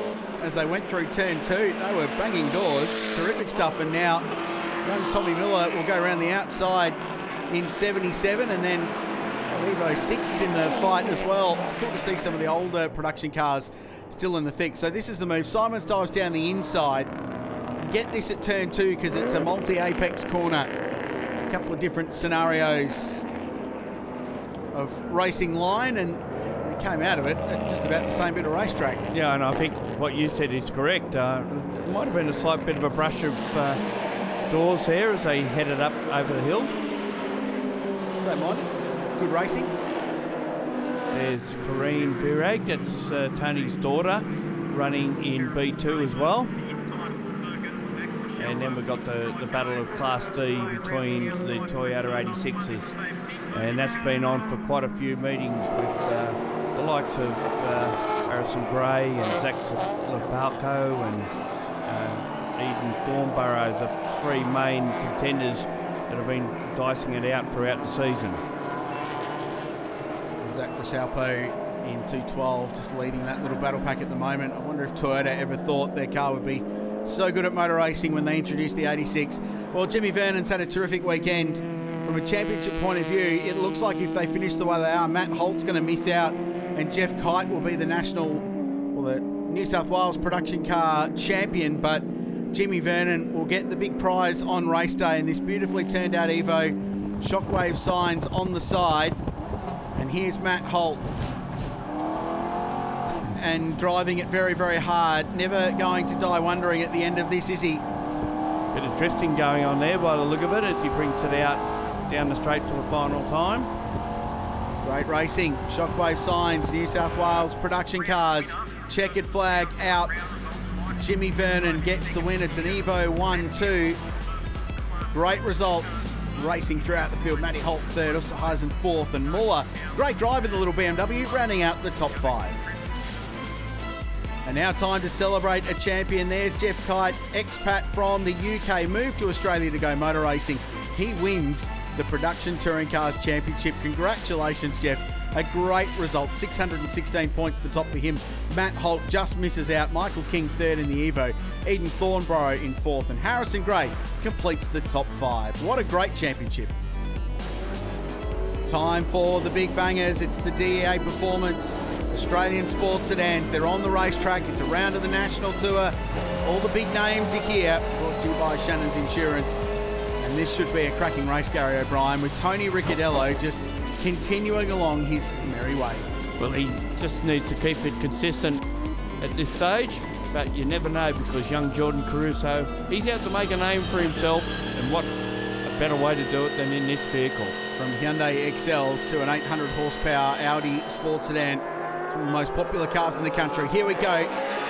as they went through turn 2. They were banging doors. Terrific stuff. And now young Tommy Miller will go around the outside in 77, and then Evo 6 is in the fight as well. It's cool to see some of the older production cars still in the thick. So this is the move. Simons dives down the inside. Get this at turn 2 because it's a multi-apex corner. A couple of different scenarios of racing line, and they came out of it at just about the same bit of racetrack. Yeah, and I think what you said is correct. It might have been a slight bit of a brush of doors there as they headed up over the hill. Don't mind it. Good racing. There's Corrine Virag, that's Tony's daughter, running in B2 as well. And then we've got the battle of Class D between the Toyota 86s. And that's been on for quite a few meetings with the likes of Harrison Gray and Zach Lapalco and Eden Thornborough, the 3 main contenders that have been dicing it out throughout the season. Zach Lapalco in 212, just leading that little battle pack at the moment. I wonder if Toyota ever thought their car would be so good at motor racing when they introduced the 86. Well, Jimmy Vernon's had a terrific weekend. From a championship point of view, it looks like if they finish the way they are, Matt Holt's going to miss out, and Jeff Kite will be the the New South Wales production car champion, but Jimmy Vernon will get the big prize on race day in this beautifully turned out Evo. Shockwave signs on the side, and here's Matt Holt. And driving it very, very hard. Never going to die wondering at the end of this, is he? Bit of drifting going on there by the look of it as he brings it out down the straight for the final time. Great racing. Shockwave signs, New South Wales production cars. Checkered flag out. Jimmy Vernon gets the win. It's an Evo 1-2. Great results racing throughout the field. Matty Holt third, Usterhausen fourth, and Muller. Great drive in the little BMW, rounding out the top 5. And now time to celebrate a champion. There's Jeff Kite, expat from the UK, moved to Australia to go motor racing. He wins the Production Touring Cars Championship. Congratulations, Jeff. A great result. 616 points at the top for him. Matt Holt just misses out. Michael King third in the Evo. Eden Thornborough in fourth. And Harrison Gray completes the top 5. What a great championship. Time for the big bangers. It's the DEA Performance Australian Sports Sedans. They're on the racetrack. It's a round of the national tour. All the big names are here. Brought to you by Shannon's Insurance. And this should be a cracking race, Gary O'Brien, with Tony Ricciardello just continuing along his merry way. Well, he just needs to keep it consistent at this stage. but you never know because young Jordan Caruso, he's out to make a name for himself, and what a better way to do it than in this vehicle. From Hyundai XLs to an 800 horsepower Audi sports sedan, it's one of the most popular cars in the country. Here we go,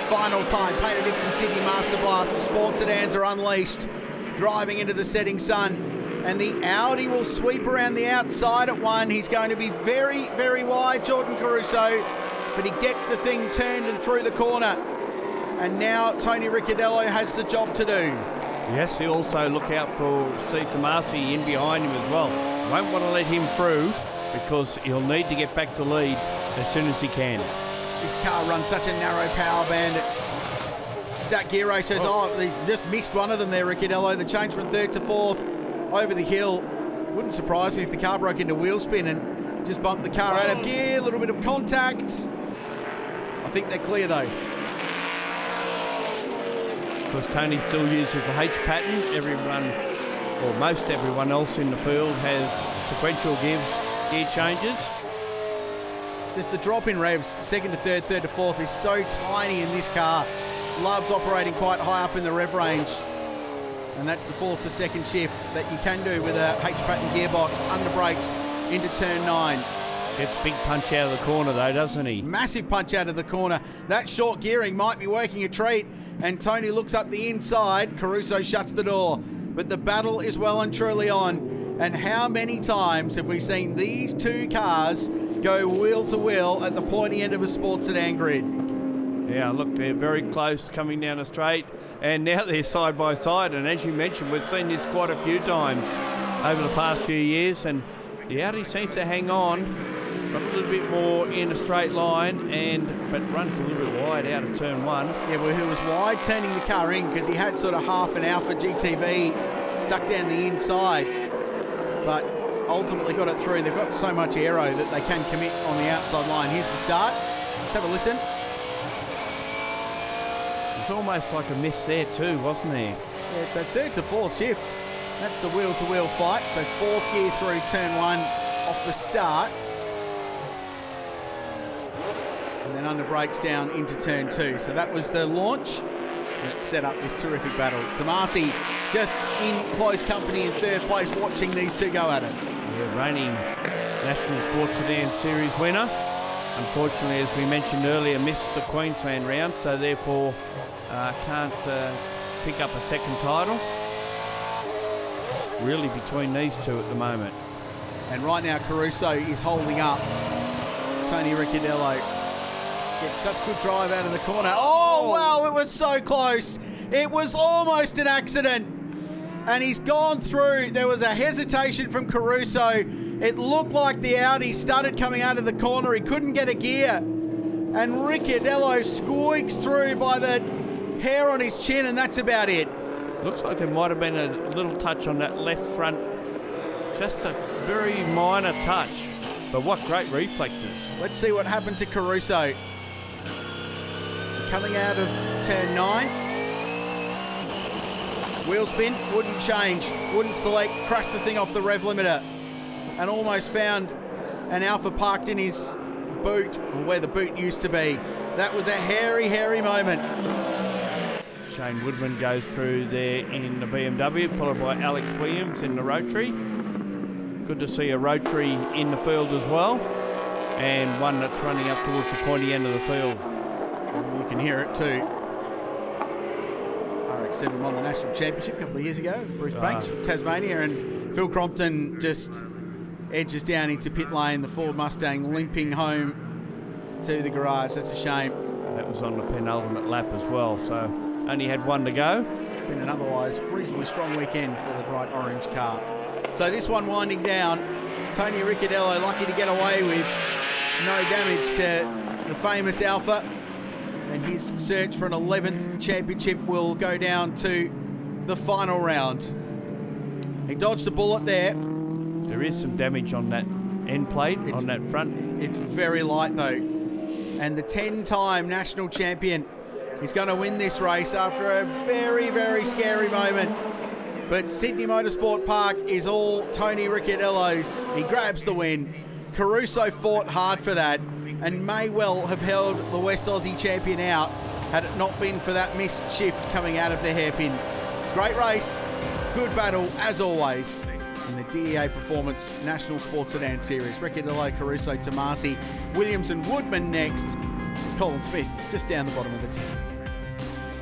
final time, Paynter Dixon Sydney Master Blast. The sports sedans are unleashed, driving into the setting sun. And the Audi will sweep around the outside at one. He's going to be very, very wide, Jordan Caruso, but he gets the thing turned and through the corner. And now Tony Ricciardello has the job to do. Yes, he also look out for Steve Tomasi in behind him as well. Won't want to let him through because he'll need to get back to lead as soon as he can. This car runs such a narrow power band. It's stacked gear ratios. He's just missed one of them there, Ricciardello. The change from third to fourth over the hill. Wouldn't surprise me if the car broke into wheel spin and just bumped the car out of gear. A little bit of contact. I think they're clear though. Because Tony still uses the H pattern. Everyone, or most everyone else in the field has sequential gear changes. Just the drop in revs, second to third, third to fourth, is so tiny in this car. Loves operating quite high up in the rev range. And that's the fourth to second shift that you can do with a H-pattern gearbox, under brakes into turn 9. Gets a big punch out of the corner though, doesn't he? Massive punch out of the corner. That short gearing might be working a treat. And Tony looks up the inside. Caruso shuts the door. But the battle is well and truly on. And how many times have we seen these two cars go wheel to wheel at the pointy end of a sports sedan grid? Yeah, look, they're very close coming down the straight, and now they're side by side. And as you mentioned, we've seen this quite a few times over the past few years, and the Audi seems to hang on, got a little bit more in a straight line, but runs a little bit wide out of turn 1. Yeah, well, he was wide turning the car in because he had sort of half an Alpha GTV stuck down the inside, but ultimately got it through. They've got so much aero that they can commit on the outside line. Here's the start. Let's have a listen. It's almost like a miss there too, wasn't there? Yeah, it's a third to fourth shift. That's the wheel-to-wheel fight. So fourth gear through turn 1 off the start. And then under brakes down into turn 2. So that was the launch. And it set up this terrific battle. Tomasi just in close company in third place, watching these two go at it. The reigning National Sports Sedan Series winner. Unfortunately, as we mentioned earlier, missed the Queensland round, so therefore can't pick up a second title. Really between these two at the moment. And right now Caruso is holding up. Tony Ricciardello gets such good drive out of the corner. Oh, wow, it was so close. It was almost an accident. And he's gone through. There was a hesitation from Caruso. It looked like the Audi started coming out of the corner. He couldn't get a gear. And Ricciardello squeaks through by the hair on his chin, and that's about it. Looks like there might have been a little touch on that left front. Just a very minor touch. But what great reflexes. Let's see what happened to Caruso. Coming out of turn 9. Wheel spin, wouldn't change, wouldn't select, crashed the thing off the rev limiter and almost found an Alpha parked in his boot, or where the boot used to be. That was a hairy, hairy moment. Shane Woodman goes through there in the BMW, followed by Alex Williams in the Rotary. Good to see a Rotary in the field as well, and one that's running up towards the pointy end of the field. And you can hear it too. RX-7 won the National Championship a couple of years ago. Bruce Banks from Tasmania, and Phil Crompton just edges down into pit lane. The Ford Mustang limping home to the garage. That's a shame. That was on the penultimate lap as well, so only had one to go. It's been an otherwise reasonably strong weekend for the bright orange car. So this one winding down, Tony Ricciardello lucky to get away with no damage to the famous Alpha, and his search for an 11th championship will go down to the final round. He dodged a bullet there. There is some damage on that end plate, on that front. It's very light though. And the 10-time national champion is going to win this race after a very, very scary moment. But Sydney Motorsport Park is all Tony Ricciardello's. He grabs the win. Caruso fought hard for that and may well have held the West Aussie champion out had it not been for that missed shift coming out of the hairpin. Great race, good battle as always in the DEA Performance National Sports Sedan Series. Recordillo, Caruso, Tomasi, Williams and Woodman next. Colin Smith just down the bottom of the 10.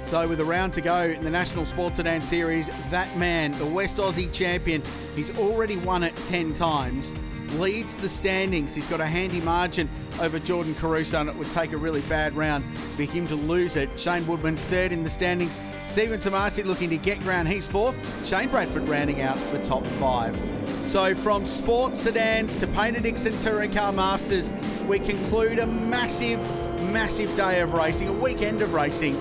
So with a round to go in the National Sports Sedan Series, that man, the West Aussie champion, he's already won it 10 times, leads the standings. He's got a handy margin over Jordan Caruso, and it would take a really bad round for him to lose it. Shane Woodman's third in the standings. Stephen Tomasi looking to get ground. He's fourth. Shane Bradford rounding out the top 5. So from sports sedans to Paynter Dixon Touring Car Masters, we conclude a massive, massive day of racing, a weekend of racing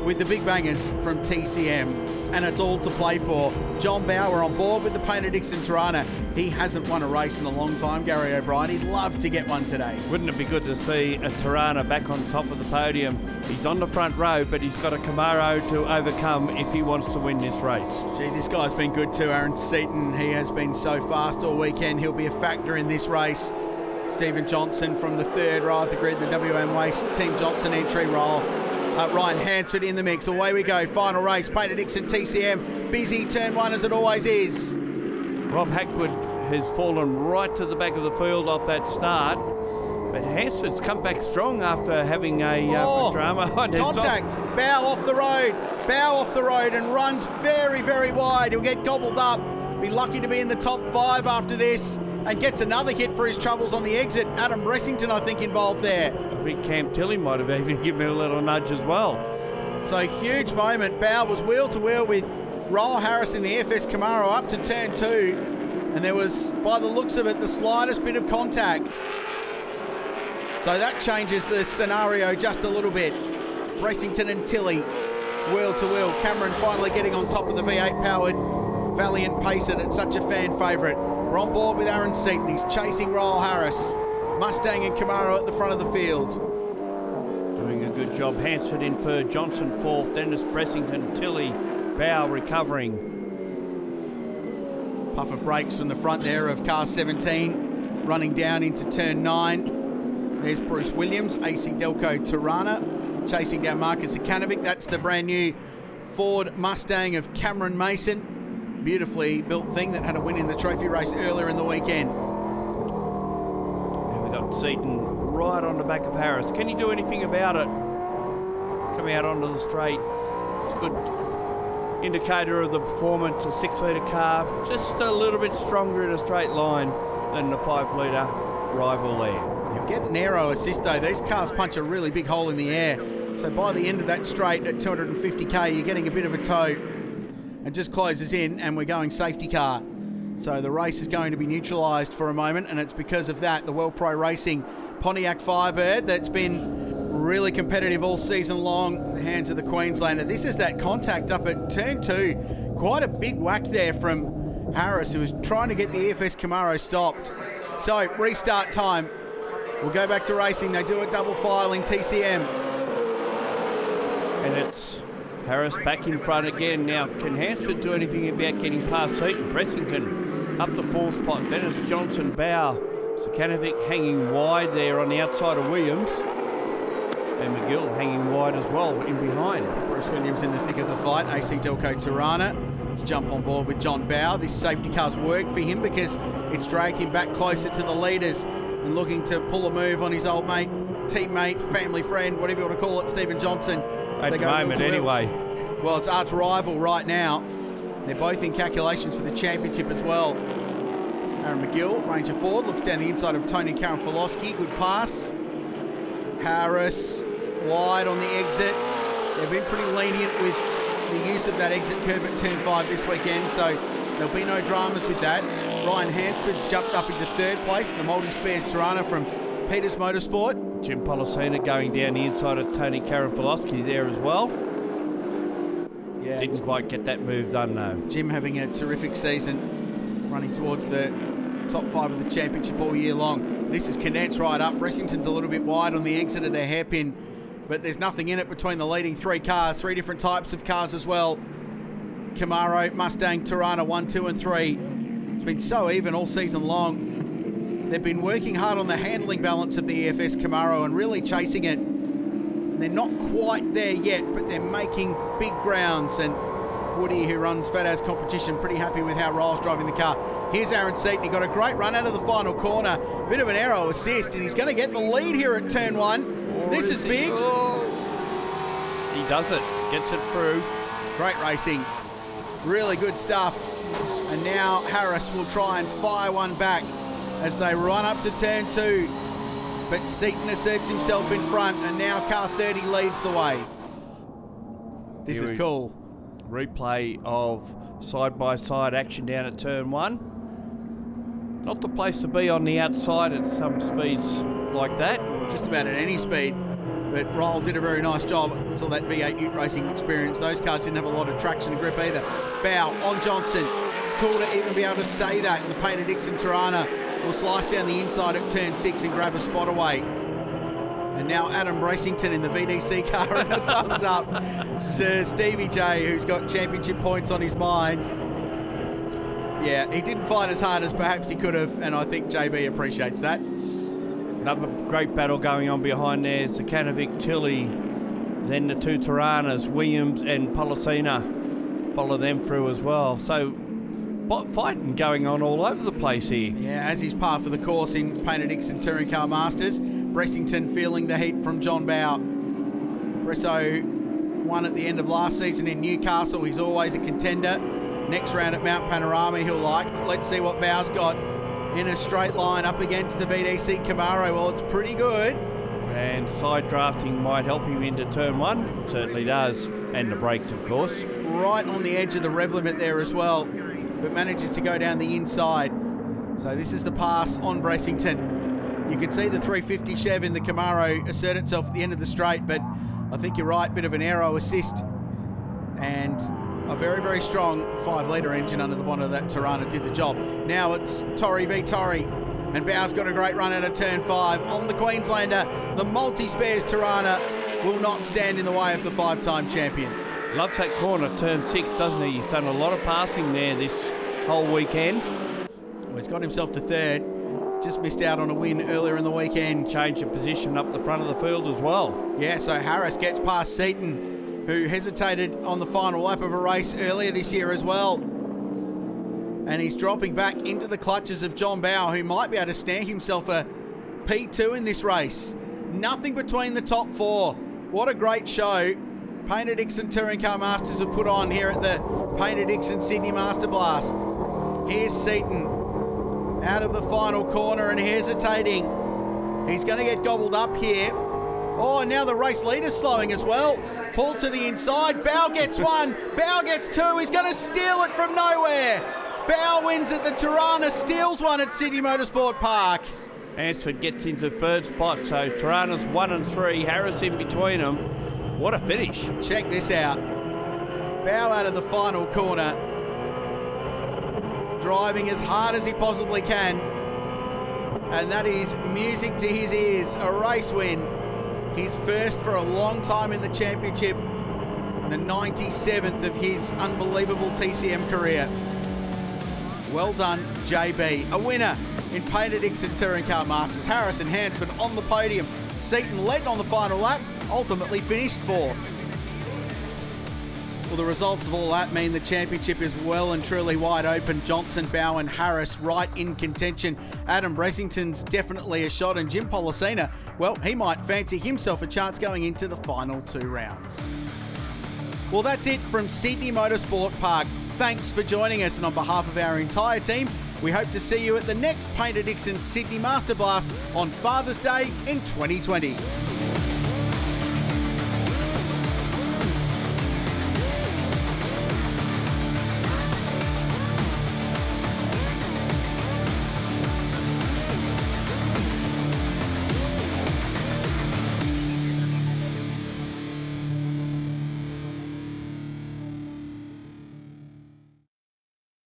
with the big bangers from TCM, and it's all to play for. John Bauer on board with the Paynter Dixon Tirana. He hasn't won a race in a long time, Gary O'Brien. He'd love to get one today. Wouldn't it be good to see a Tirana back on top of the podium? He's on the front row, but he's got a Camaro to overcome if he wants to win this race. Gee, this guy's been good too, Aaron Seaton. He has been so fast all weekend. He'll be a factor in this race. Stephen Johnson from the third row of the grid, the WM Waste Team Johnson entry roll. Ryan Hansford in the mix. Away we go. Final race. Paynter Dixon TCM. Busy turn 1 as it always is. Rob Hackwood has fallen right to the back of the field off that start. But Hansford's come back strong after having a drama on his contact. Bow off the road. Bow off the road and runs very, very wide. He'll get gobbled up. Be lucky to be in the top 5 after this. And gets another hit for his troubles on the exit. Adam Bressington, I think, involved there. I think Cam Tilley might have even given him a little nudge as well. So huge moment. Bow was wheel to wheel with Roll Harris in the FS Camaro up to turn 2. And there was, by the looks of it, the slightest bit of contact. So that changes the scenario just a little bit. Bressington and Tilley, wheel to wheel. Cameron finally getting on top of the V8 powered Valiant Pacer that's such a fan favourite. We're on board with Aaron Seaton. He's chasing Roll Harris. Mustang and Camaro at the front of the field. Doing a good job. Hansford in third, Johnson fourth, Dennis Bressington, Tilley, Bow recovering. Puff of brakes from the front there of car 17, running down into turn 9. There's Bruce Williams, AC Delco Tirana, chasing down Marcus Akanovic. That's the brand new Ford Mustang of Cameron Mason. Beautifully built thing that had a win in the trophy race earlier in the weekend. We've got Seaton right on the back of Harris. Can he do anything about it? Coming out onto the straight. It's a good indicator of the performance. A 6-litre car, just a little bit stronger in a straight line than the 5-litre rival there. You get an aero assist though. These cars punch a really big hole in the air. So by the end of that straight at 250k, you're getting a bit of a tow. And just closes in, and we're going safety car. So the race is going to be neutralised for a moment, and it's because of that. The World Pro Racing Pontiac Firebird that's been really competitive all season long in the hands of the Queenslander. This is that contact up at turn 2. Quite a big whack there from Harris, who was trying to get the EFS Camaro stopped. So restart time. We'll go back to racing. They do a double file in TCM. And it's Harris back in front again. Now, can Hansford do anything about getting past Seaton? Bressington up the 4th spot. Dennis Johnson, Bow. Sakanovic hanging wide there on the outside of Williams. And McGill hanging wide as well in behind. Bruce Williams in the thick of the fight. AC Delco Tirana. Let's jump on board with John Bow. This safety car's worked for him because it's dragged him back closer to the leaders and looking to pull a move on his old mate, teammate, family friend, whatever you want to call it, Stephen Johnson. At the moment, anyway. Well, it's arch rival right now. They're both in calculations for the championship as well. Aaron McGill, Ranger Ford, looks down the inside of Tony Karanfilowski. Good pass. Harris, wide on the exit. They've been pretty lenient with the use of that exit curb at turn 5 this weekend, so there'll be no dramas with that. Ryan Hansford's jumped up into 3rd place in the multi-spares Tirana from Peters Motorsport. Jim Policina going down the inside of Tony Karanfilowski there as well. Yeah, didn't quite get that move done though. Jim having a terrific season, running towards the top 5 of the championship all year long. This is Canet's right up. Bressington's a little bit wide on the exit of their hairpin, but there's nothing in it between the leading 3 cars, 3 different types of cars as well. Camaro, Mustang, Tirana, 1, 2 and 3. It's been so even all season long. They've been working hard on the handling balance of the EFS Camaro and really chasing it. And they're not quite there yet, but they're making big grounds. And Woody, who runs Fat As Competition, pretty happy with how Ryle's driving the car. Here's Aaron Seaton. He got a great run out of the final corner. Bit of an aero assist, and he's going to get the lead here at turn 1. This is big. He does it. Gets it through. Great racing. Really good stuff. And now Harris will try and fire one back as they run up to turn 2. But Seaton asserts himself in front, and now car 30 leads the way. This is cool. Replay of side-by-side action down at turn 1. Not the place to be on the outside at some speeds like that. Just about at any speed. But Ryle did a very nice job until that V8 Ute racing experience. Those cars didn't have a lot of traction and grip either. Bow on Johnson. It's cool to even be able to say that. And the Paynter Dixon Tirana will slice down the inside at turn 6 and grab a spot away. And now Adam Bracington in the VDC car, and a thumbs up to Stevie J, who's got championship points on his mind. Yeah, he didn't fight as hard as perhaps he could have, and I think JB appreciates that. Another great battle going on behind there. Zakanovic, Tilley, then the two Tiranas, Williams and Policina follow them through as well. So fighting going on all over the place here. Yeah, as is par for the course in Paynter Dixon Touring Car Masters. Bressington feeling the heat from John Bow. Bresso won at the end of last season in Newcastle. He's always a contender. Next round at Mount Panorama he'll like. But let's see what Bow's got in a straight line up against the VDC Camaro. Well, it's pretty good. And side drafting might help him into turn 1. It certainly does. And the brakes, of course. Right on the edge of the rev limit there as well, but manages to go down the inside. So this is the pass on Bressington. You can see the 350 Chev in the Camaro assert itself at the end of the straight, but I think you're right, bit of an aero assist. And a very, very strong 5-litre engine under the bonnet of that Tirana did the job. Now it's Torrey v Torrey, and Bow's got a great run out of turn 5 on the Queenslander. The multi-spares Tirana will not stand in the way of the 5-time champion. Loves that corner, turn 6, doesn't he? He's done a lot of passing there this whole weekend. Well, he's got himself to 3rd. Just missed out on a win earlier in the weekend. Change of position up the front of the field as well. Yeah, so Harris gets past Seaton, who hesitated on the final lap of a race earlier this year as well. And he's dropping back into the clutches of John Bow, who might be able to snag himself a P2 in this race. Nothing between the top 4. What a great show Paynter Dixon Touring Car Masters have put on here at the Paynter Dixon Sydney Master Blast. Here's Seaton out of the final corner and hesitating. He's going to get gobbled up here. Oh, and now the race leader's slowing as well. Pulls to the inside. Bow gets 1. Bow gets 2. He's going to steal it from nowhere. Bow wins at the Tirana, steals 1 at Sydney Motorsport Park. Hansford gets into 3rd spot, so Tirana's 1 and 3. Harris in between them. What a finish. Check this out. Bow out of the final corner, driving as hard as he possibly can, and that is music to his ears. A race win, his first for a long time in the championship, the 97th of his unbelievable TCM career. Well done, JB. A winner in Paynter Dixon Touring Car Masters. Harris and Hansford on the podium. Seaton led on the final lap, ultimately finished 4th. Well, the results of all that mean the championship is well and truly wide open. Johnson, Bow and Harris right in contention. Adam Bressington's definitely a shot, and Jim Policina, well, he might fancy himself a chance going into the final 2 rounds. Well, that's it from Sydney Motorsport Park. Thanks for joining us, and on behalf of our entire team, we hope to see you at the next Paynter Dixon Sydney Master Blast on Father's Day in 2020.